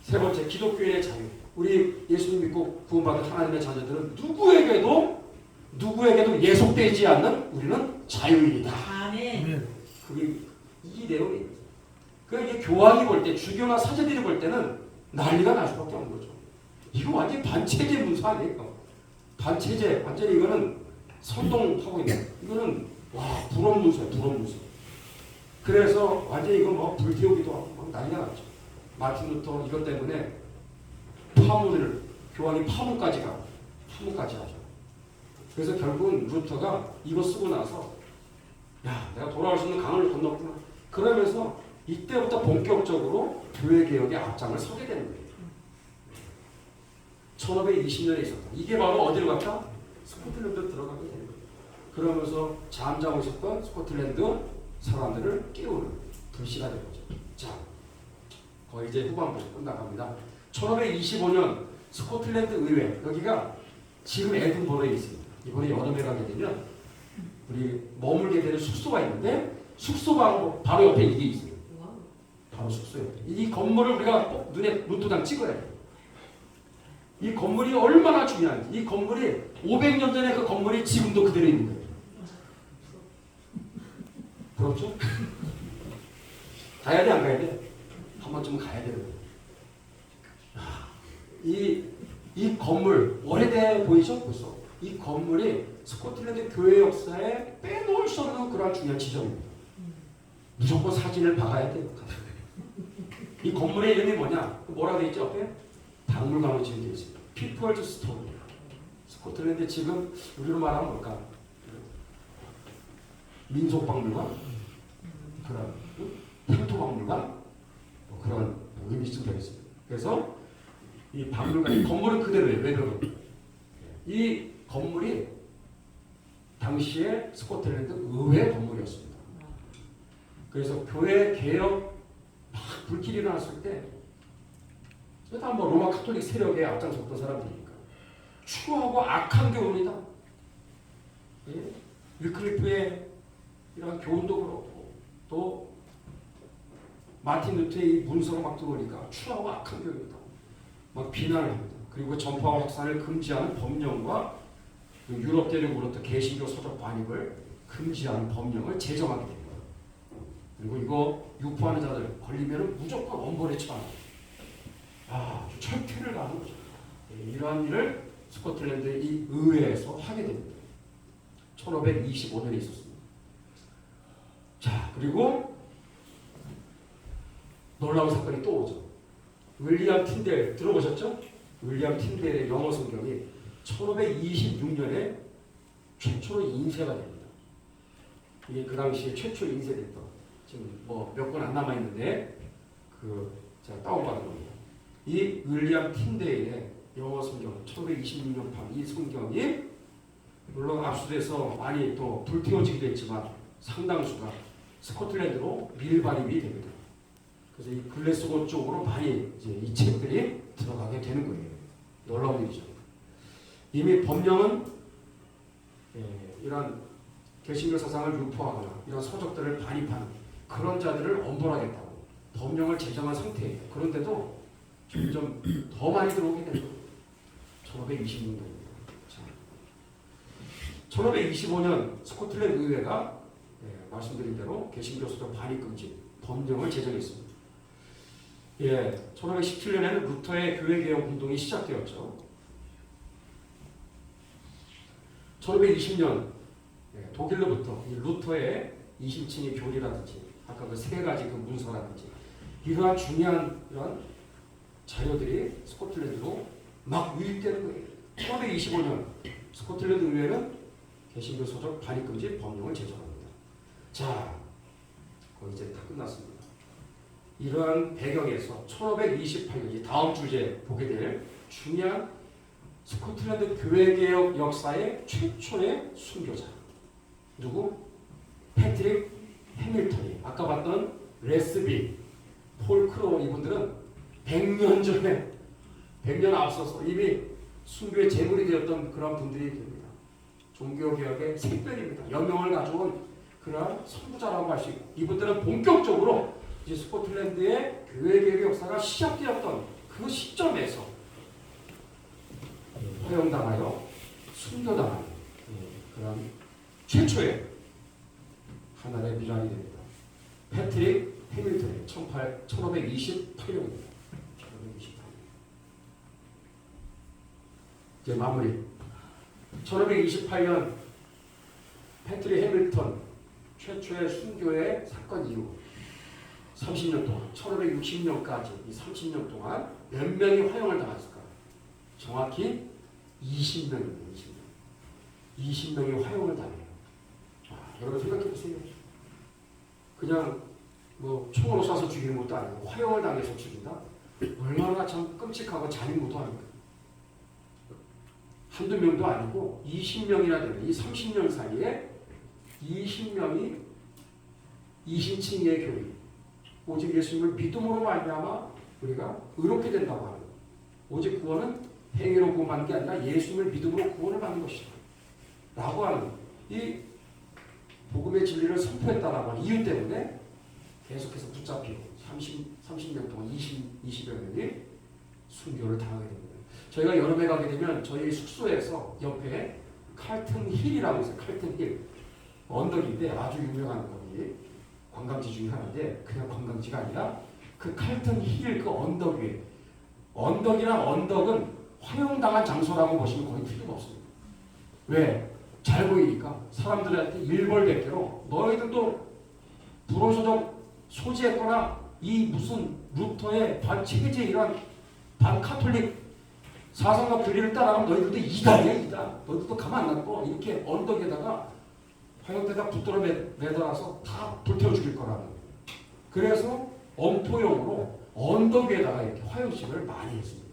세 번째, 기독교의 자유. 우리 예수님 믿고 구원받은 하나님의 자녀들은 누구에게도 예속되지 않는 우리는 자유인이다. 아멘. 그게 이 내용입니다. 그러니까 이게 교황이 볼 때, 주교나 사제들이 볼 때는 난리가 날 수밖에 없는 거죠. 이거 완전히 반체제 문서 아니에요. 반체제, 완전히 이거는 선동하고 있는, 이거는 와 불온 문서예요. 불온 문서. 그래서 완전히 이거 뭐 불태우기도 하고 막 난리가 났죠. 마틴 루터 이것 때문에 교황이 파문까지 하죠. 그래서 결국은 루터가 이거 쓰고 나서 야 내가 돌아올 수 있는 강을 건넜구나. 그러면서 이때부터 본격적으로 교회 개혁의 앞장을 서게 되는 거예요. 1520년에 있었다. 이게 바로 어디로 갔다? 스코틀랜드로 들어가게 되는 거예요. 그러면서 잠자고 있었던 스코틀랜드 사람들을 깨우는 불씨가 된 거죠. 자, 거의 이제 후반부 끝나갑니다. 1525년 스코틀랜드 의회, 여기가 지금 에든버러에 있습니다. 이번에 여름에 가게 되면 우리 머물게 되는 숙소가 있는데 숙소 바로 옆에 이게 있어요. 바로 숙소 옆에. 이 건물을 우리가 꼭 눈에 루트당 찍어야 돼요. 이 건물이 얼마나 중요한지. 이 건물이 500년 전에 그 건물이 지금도 그대로 있는 거예요. 부럽죠? 가야 돼, 안 가야 돼? 한 번쯤은 가야 되는 거예요. 이 건물, 오래돼 보이죠? 벌써. 이 건물이 스코틀랜드 교회 역사에 빼놓을 수 없는 그런 중요한 지점입니다. 무조건 사진을 박아야 돼요. 이 건물의 이름이 뭐냐? 뭐라고 되어 있죠? 옆에? 박물관으로 지금 되어 있습니다. 피플즈 스토리. 스코틀랜드 지금 우리로 말하면 뭘까? 민속박물관? 그런 탱토박물관? 뭐 그런 의미 좀 되겠습니다. 그래서 이 박물관, 이 건물은 그대로예요. 외벽은. 이 건물이 당시에 스코틀랜드 의회 건물이었습니다. 그래서 교회 개혁 막 불길이 일어났을 때 다 뭐 로마 카톨릭 세력에 앞장섰던 사람들이니까 추구하고 악한 교훈이다. 예? 위클리프의 이런 교훈도 그렇고 또 마틴 루터의 이 문서가 막 들어오니까 추구하고 악한 교훈이다. 막 비난을 합니다. 그리고 전파와 확산을 금지하는 법령과 유럽 대륙으로부터 개신교 서적 반입을 금지하는 법령을 제정하게 됩니다. 그리고 이거 유포하는 자들 걸리면 무조건 엄벌에 처합니다. 철퇴를 가는 거죠. 이러한 일을 스코틀랜드 이 의회에서 하게 됩니다. 1525년에 있었습니다. 자, 그리고 놀라운 사건이 또 오죠. 윌리엄 틴델 들어보셨죠? 윌리엄 틴델의 영어 성경이 1526년에 최초로 인쇄가 됩니다. 이게 그 당시에 최초 인쇄됐던, 지금 뭐 몇 권 안 남아 있는데 제가 다운받은 겁니다. 이 윌리엄 틴델의 영어 성경 1526년판 이 성경이 물론 압수돼서 많이 또 불태워지기도 했지만 상당수가 스코틀랜드로 밀반입이 됩니다. 그래서 이 글래스고 쪽으로 많이 이제 이 책들이 들어가게 되는 거예요. 놀라운 일이죠. 이미 법령은 이런 개신교 사상을 유포하거나 이런 서적들을 반입하는 그런 자들을 엄벌하겠다고 법령을 제정한 상태예요. 그런데도 점점 더 많이 들어오게 되는 거예요. 1526년입니다. 1525년 스코틀랜드 의회가 말씀드린 대로 개신교 서적 반입 금지 법령을 제정했습니다. 1517년에는 루터의 교회 개혁 운동이 시작되었죠. 1520년 독일로부터 이 루터의 이심층의 교리라든지 아까 그 세 가지 그 문서라든지 이러한 중요한 이런 자료들이 스코틀랜드로 막 유입되는 거예요. 1525년 스코틀랜드 의회는 개신교 서적 반입 금지 법령을 제정합니다. 자, 거의 이제 다 끝났습니다. 이러한 배경에서 1528년 다음 주제 보게 될 중요한 스코틀랜드 교회개혁 역사의 최초의 순교자 누구? 패트릭 해밀턴이 아까 봤던 레스비, 폴 크로 이분들은 100년 전에 100년 앞서서 이미 순교의 제물이 되었던 그런 분들이 됩니다. 종교개혁의 샛별입니다. 여명을 가져온 그런 선구자라고 할 수 있고 이분들은 본격적으로 이제 스코틀랜드의 교회개혁 역사가 시작되었던 그 시점에서 허용당하여 순교당하는 그런 최초의 하나의 미랄이 됩니다. 패트릭 해밀턴의 1528년입니다. 이제 마무리. 1528년 패트릭 해밀턴 최초의 순교의 사건 이후 30년 동안 1560년까지 이 30년 동안 몇 명이 허용을 당했을까? 정확히 20명입니다. 20명이 허용을 당해요. 여러분 생각해 보세요. 그냥 뭐 총으로 쏴서 죽이는 것도 아니고 화형을 당해서 죽인다. 얼마나 참 끔찍하고 잔인무도 아닙니까? 한두 명도 아니고 20명이나 되는 이 30년 사이에 20명이 이신칭의 교회, 오직 예수님을 믿음으로 말미암아 우리가 의롭게 된다고 하는, 오직 구원은 행위로 구원받는 게 아니라 예수님을 믿음으로 구원을 받는 것이다 라고 하는 이 복음의 진리를 선포했다라고 하는 이유 때문에 계속해서 붙잡히고 30년 동안 20여 명이 순교를 당하게 됩니다. 저희가 여름에 가게 되면 저희 숙소에서 옆에 칼튼 힐이라고 있어요. 칼튼 힐. 언덕인데 아주 유명한 거기 관광지 중에 하나인데, 그냥 관광지가 아니라 그 칼튼 힐 그 언덕 위에, 언덕이나 언덕은 화용당한 장소라고 보시면 거의 틀림없습니다. 왜? 잘 보이니까 사람들한테 일벌백계로 너희들도 불호소적 소지했거나 이 무슨 루터의 반체계제 이런 반카톨릭 사상과 교리를 따라가면 너희들도 이단이야, 이단. 너희들도 가만 안 놔둬. 이렇게 언덕에다가 화염대가 붙들어 매달아서 다 불태워 죽일 거라는. 그래서 엄포용으로 언덕 위에다가 이렇게 화염식을 많이 했습니다.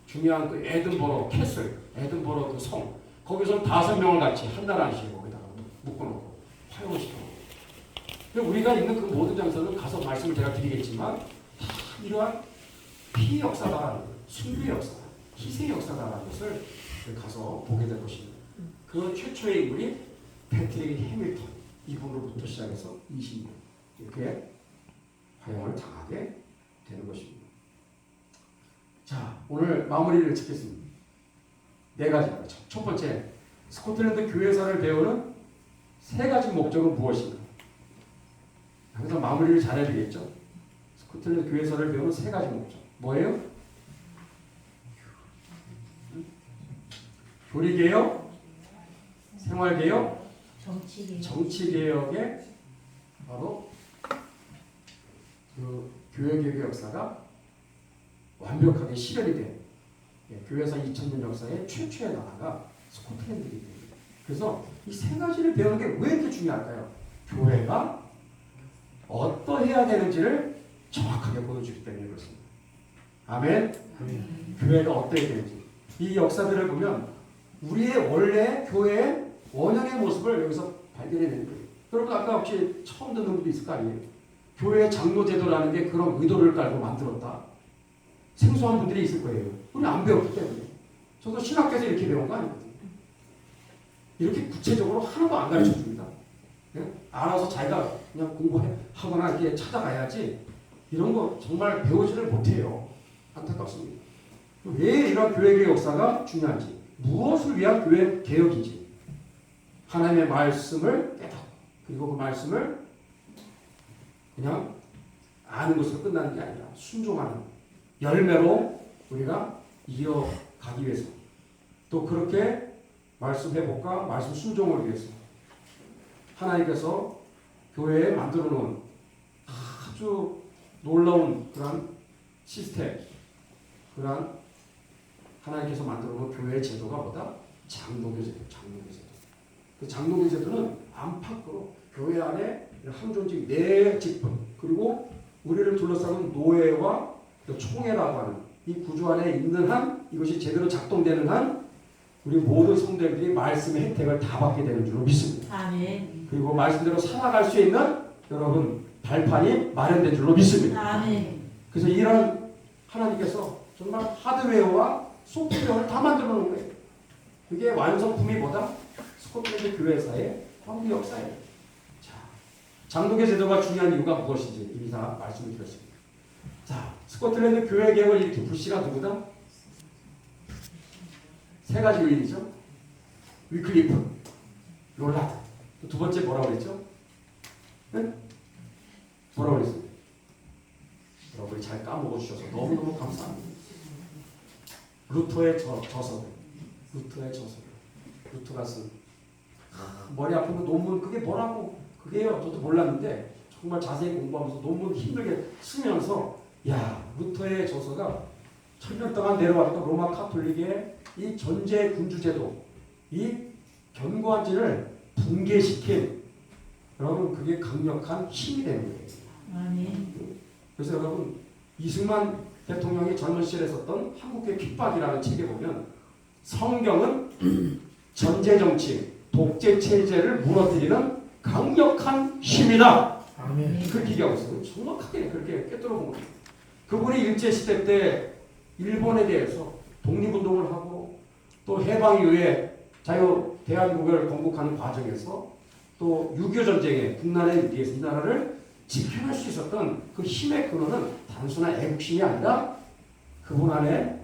중요한 그 에든버러 캐슬, 에든버러 그 성, 거기서 5명을 같이 한 나라씩 거기다가 묶어놓고 화염을 시켜놓고. 근데 우리가 있는 그 모든 장소는 가서 말씀을 제가 드리겠지만 다 이러한 피 역사다라는 거예요. 순교의 역사다, 희생의 역사다라는 것을 가서 보게 될 것입니다. 그 최초의 인물이 패트릭 해밀턴, 이분으로부터 시작해서 20년 이렇게 화형을 당하게 되는 것입니다. 자, 오늘 마무리를 짓겠습니다. 4가지. 첫 번째, 스코틀랜드 교회사를 배우는 3가지 목적은 무엇인가? 그래서 마무리를 잘해야 되겠죠. 스코틀랜드 교회사를 배우는 3가지 목적. 뭐예요? 교리개혁, 생활개혁, 정치개혁의 바로 그 교회개혁의 역사가 완벽하게 실현이 된 교회사 2000년 역사의 최초의 나라가 스코틀랜드이기 때문에. 그래서 이 3가지를 배우는 게 왜 이렇게 중요할까요? 교회가 어떠해야 되는지를 정확하게 보여주기 때문에 그렇습니다. 아멘? 교회가 어떠해야 되는지. 이 역사들을 보면 우리의 원래 교회의 원형의 모습을 여기서 발견해내는 거예요. 여러분 아까 혹시 처음 듣는 분도 있을 거 아니에요? 교회 장로제도라는 게 그런 의도를 깔고 만들었다. 생소한 분들이 있을 거예요. 우리는 안 배웠기 때문에. 저도 신학교에서 이렇게 배운 거 아니거든요. 이렇게 구체적으로 하나도 안 가르쳐 줍니다. 알아서 자기가 그냥 공부하거나 이렇게 찾아가야지 이런 거 정말 배우지를 못해요. 안타깝습니다. 왜 이런 교회의 역사가 중요한지, 무엇을 위한 교회 개혁인지, 하나님의 말씀을 깨닫고 그리고 그 말씀을 그냥 아는 것으로 끝나는 게 아니라 순종하는 열매로 우리가 이어가기 위해서, 또 그렇게 말씀 회복과 말씀 순종을 위해서 하나님께서 교회에 만들어 놓은 아주 놀라운 그런 시스템, 그런 하나님께서 만들어 놓은 교회의 제도가 뭐다? 장로교 제도, 장로교 제도. 그 장로교 제도는 안팎으로 교회 안에 항존직 네 직분, 그리고 우리를 둘러싸는 노예와 총회라고 하는 이 구조 안에 있는 한, 이것이 제대로 작동되는 한 우리 모든 성도들이 말씀의 혜택을 다 받게 되는 줄로 믿습니다. 아멘. 그리고 말씀대로 살아갈 수 있는 여러분 발판이 마련된 줄로 믿습니다. 아멘. 그래서 이런 하나님께서 정말 하드웨어와 소프트웨어를 다 만들어 놓은 거예요. 그게 완성품이 뭐다? 스코틀랜드 교회사의 황금 역사예요. 자, 장로교 제도가 중요한 이유가 무엇인지 이미 다 말씀을 드렸습니다. 자, 스코틀랜드 교회 개혁을 일으킨 불씨가 누구다? 3가지 요인이죠. 위클리프, 롤라드. 두 번째 뭐라고 그랬죠? 네? 뭐라고 그랬어요? 여러분이 잘 까먹어 주셔서 너무너무 감사합니다. 루터의 저서들. 루터의 저서들. 루터가 쓴 머리 아픈 논문, 그게 뭐라고 그게요? 저도 몰랐는데 정말 자세히 공부하면서 논문 힘들게 쓰면서, 야, 루터의 저서가 1000년 동안 내려왔던 로마 카톨릭의 이 전제 군주제도, 이 견고한지를 붕괴시킨, 여러분 그게 강력한 힘이 되는 거예요. 아멘. 그래서 여러분 이승만 대통령이 젊은 시절에 썼던 한국의 핍박이라는 책에 보면 성경은 전제 정치, 독재 체제를 무너뜨리는 강력한 힘이다. 아멘. 그렇게 얘기하고 있어요. 정확하게 그렇게 꿰뚫어 본 거예요. 그분이 일제시대 때 일본에 대해서 독립운동을 하고 또 해방 이후에 자유 대한민국을 건국하는 과정에서 또 6.25 전쟁에 국난에 의해서 이 나라를 지켜낼 수 있었던 그 힘의 근원은 단순한 애국심이 아니라 그분 안에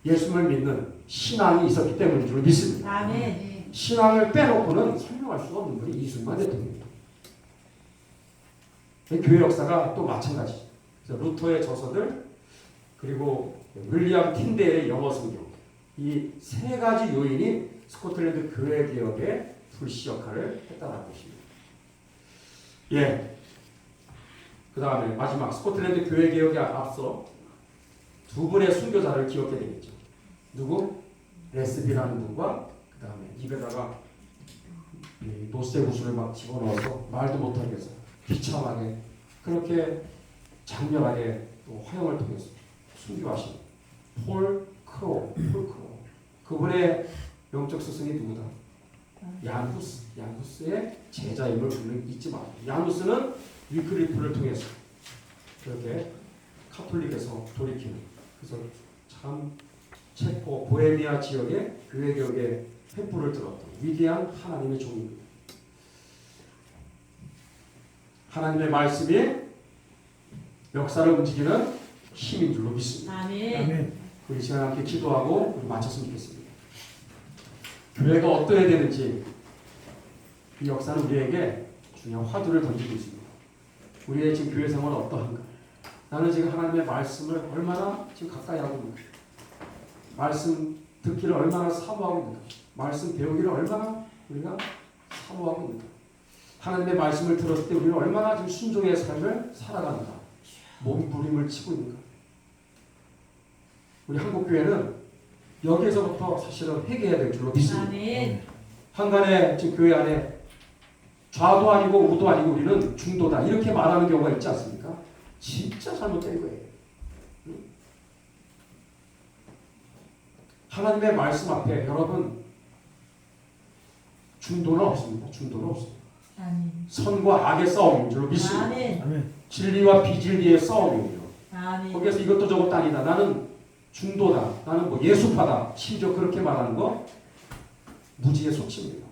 예수를 믿는 신앙이 있었기 때문인 줄 믿습니다. 아멘. 신앙을 빼놓고는 설명할 수가 없는 분이 이승만 대통령입니다. 교회 역사가 또 마찬가지. 그래서 루터의 저서들 그리고 윌리엄 틴데일의 영어 성경 이 세 가지 요인이 스코틀랜드 교회 개혁의 불씨 역할을 했다는 것입니다. 예. 그 다음에 마지막 스코틀랜드 교회 개혁에 앞서 두 분의 순교자를 기억해야 되겠죠. 누구? 레스비라는 분과 그 다음에 입에다가 노쇠 구슬을 막 집어넣어서 말도 못하게 해서 비참하게 그렇게 장렬하게 또 화형을 통해서 순교하신 폴 크로우. 그분의 영적 스승이 누구다? 야누스의 제자임을 우리는 잊지 말아요. 야누스는 위클리프를 통해서 그렇게 카톨릭에서 돌이키는 그래서 참 체코 보헤미아 지역의 교회 개혁의 횃불을 들었던 위대한 하나님의 종입니다. 하나님의 말씀이 역사를 움직이는 힘인 줄로 믿습니다. 아멘. 아멘. 우리 시간 함께 기도하고 우리 마쳤으면 좋겠습니다. 교회가 어떠해야 되는지 이 역사는 우리에게 중요한 화두를 던지고 있습니다. 우리의 지금 교회 생활은 어떠한가? 나는 지금 하나님의 말씀을 얼마나 지금 가까이 하고 있는가? 말씀 듣기를 얼마나 사모하고 있는가? 말씀 배우기를 얼마나 우리가 사모하고 있는가? 하나님의 말씀을 들었을 때 우리는 얼마나 지금 순종의 삶을 살아가는가? 몸부림을 치고 있는가? 우리 한국교회는 여기에서부터 사실은 회개해야 될 줄로 믿습니다. 아멘. 한간에 지금 교회 안에 좌도 아니고 우도 아니고 우리는 중도다 이렇게 말하는 경우가 있지 않습니까? 진짜 잘못된 거예요. 하나님의 말씀 앞에 여러분 중도는 없습니다. 중도는 없습니다. 아멘. 선과 악의 싸움인 줄로 믿습니다. 아멘. 아멘. 진리와 비진리의 싸움이에요. 아멘. 거기에서 이것도 저것도 아니다. 나는 중도다. 나는 뭐 예수파다. 심지어 그렇게 말하는 거 무지의 소치입니다.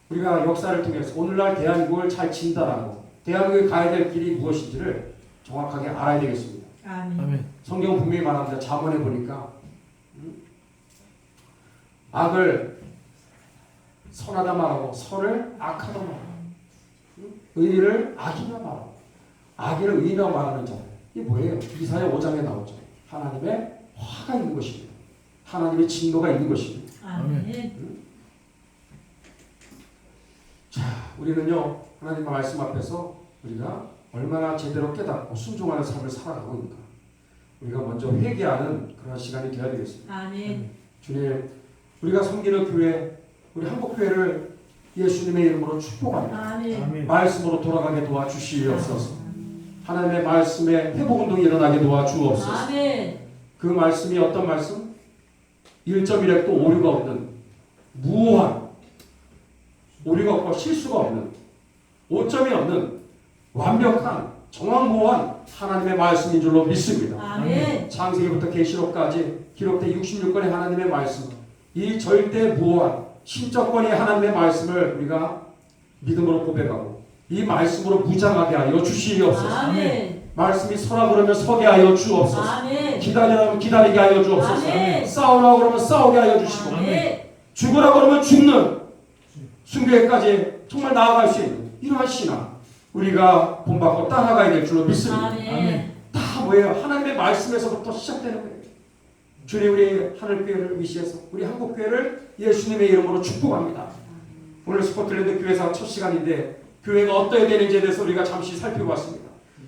우리가 역사를 통해서 오늘날 대한민국을 잘 진단하고 대한민국에 가야 될 길이 무엇인지를 정확하게 알아야 되겠습니다. 아멘. 아멘. 성경 분명히 말합니다. 잠언에 보니까 악을 선하다 말하고 선을 악하다 말하고 의를 악이라 말하고 악을 의라 말하는 자. 이게 뭐예요? 이사야 5장에 나오죠. 하나님의 화가 있는 것입니다. 하나님의 진노가 있는 것입니다. 아멘. 자, 우리는요 하나님의 말씀 앞에서 우리가 얼마나 제대로 깨닫고 순종하는 삶을 살아가고 있는가. 우리가 먼저 회개하는 그런 시간이 되어야 되겠습니다. 아멘. 주님, 우리가 섬기는 교회, 우리 한국교회를 예수님의 이름으로 축복합니다. 아멘. 아멘. 말씀으로 돌아가게 도와주시옵소서. 하나님의 말씀에 회복운동이 일어나게 도와주옵소서. 아멘. 그 말씀이 어떤 말씀? 1.1획도 오류가 없는 무한 오류가 없고 실수가 없는 오점이 없는 완벽한 정확무한 하나님의 말씀인 줄로 믿습니다. 아멘. 창세기부터 계시록까지 기록된 66권의 하나님의 말씀 이 절대 무한 신적권의 하나님의 말씀을 우리가 믿음으로 고백하고 이 말씀으로 무장하게 하여 주시옵소서. 아멘. 말씀이 서라 그러면 서게 하여 주옵소서. 아멘. 기다리라면 기다리게 하여 주옵소서. 아멘. 싸우라고 그러면 싸우게 하여 주시고 아멘. 죽으라고 그러면 죽는 순교에까지 정말 나아갈 수 있는 이러한 신앙 우리가 본받고 따라가야 될 줄로 믿습니다. 아멘. 다 뭐예요? 하나님의 말씀에서부터 시작되는 거예요. 주님 우리 하늘교회를 위시해서 우리 한국교회를 예수님의 이름으로 축복합니다. 오늘 스코틀랜드 교회사 첫 시간인데 교회가 어떠해야 되는지에 대해서 우리가 잠시 살펴봤습니다.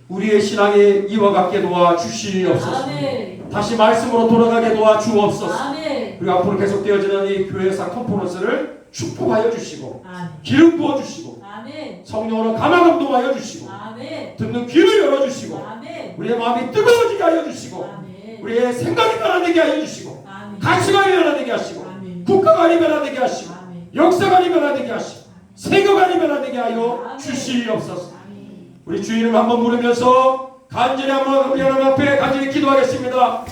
우리의 신앙이 이와 같게 도와주시옵소서. 아멘. 다시 말씀으로 돌아가게 도와주옵소서. 아멘. 그리고 앞으로 계속되어지는 이 교회사 컨퍼런스를 축복하여 주시고 아멘. 기름 부어 주시고 아멘. 성령으로 감화감동하여 주시고 아멘. 듣는 귀를 열어 주시고 아멘. 우리의 마음이 뜨거워지게 하여 주시고 아멘. 우리의 생각이 변화되게 하여 주시고 아멘. 가치관이 변화되게 하시고 아멘. 국가관이 변화되게 하시고 아멘. 역사관이 변화되게 하시고 세계관이 변화되게 하여 아멘. 주시옵소서. 아멘. 우리 주 이름 한번 부르면서 간절히 한번 우리 하나님 앞에 간절히 기도하겠습니다.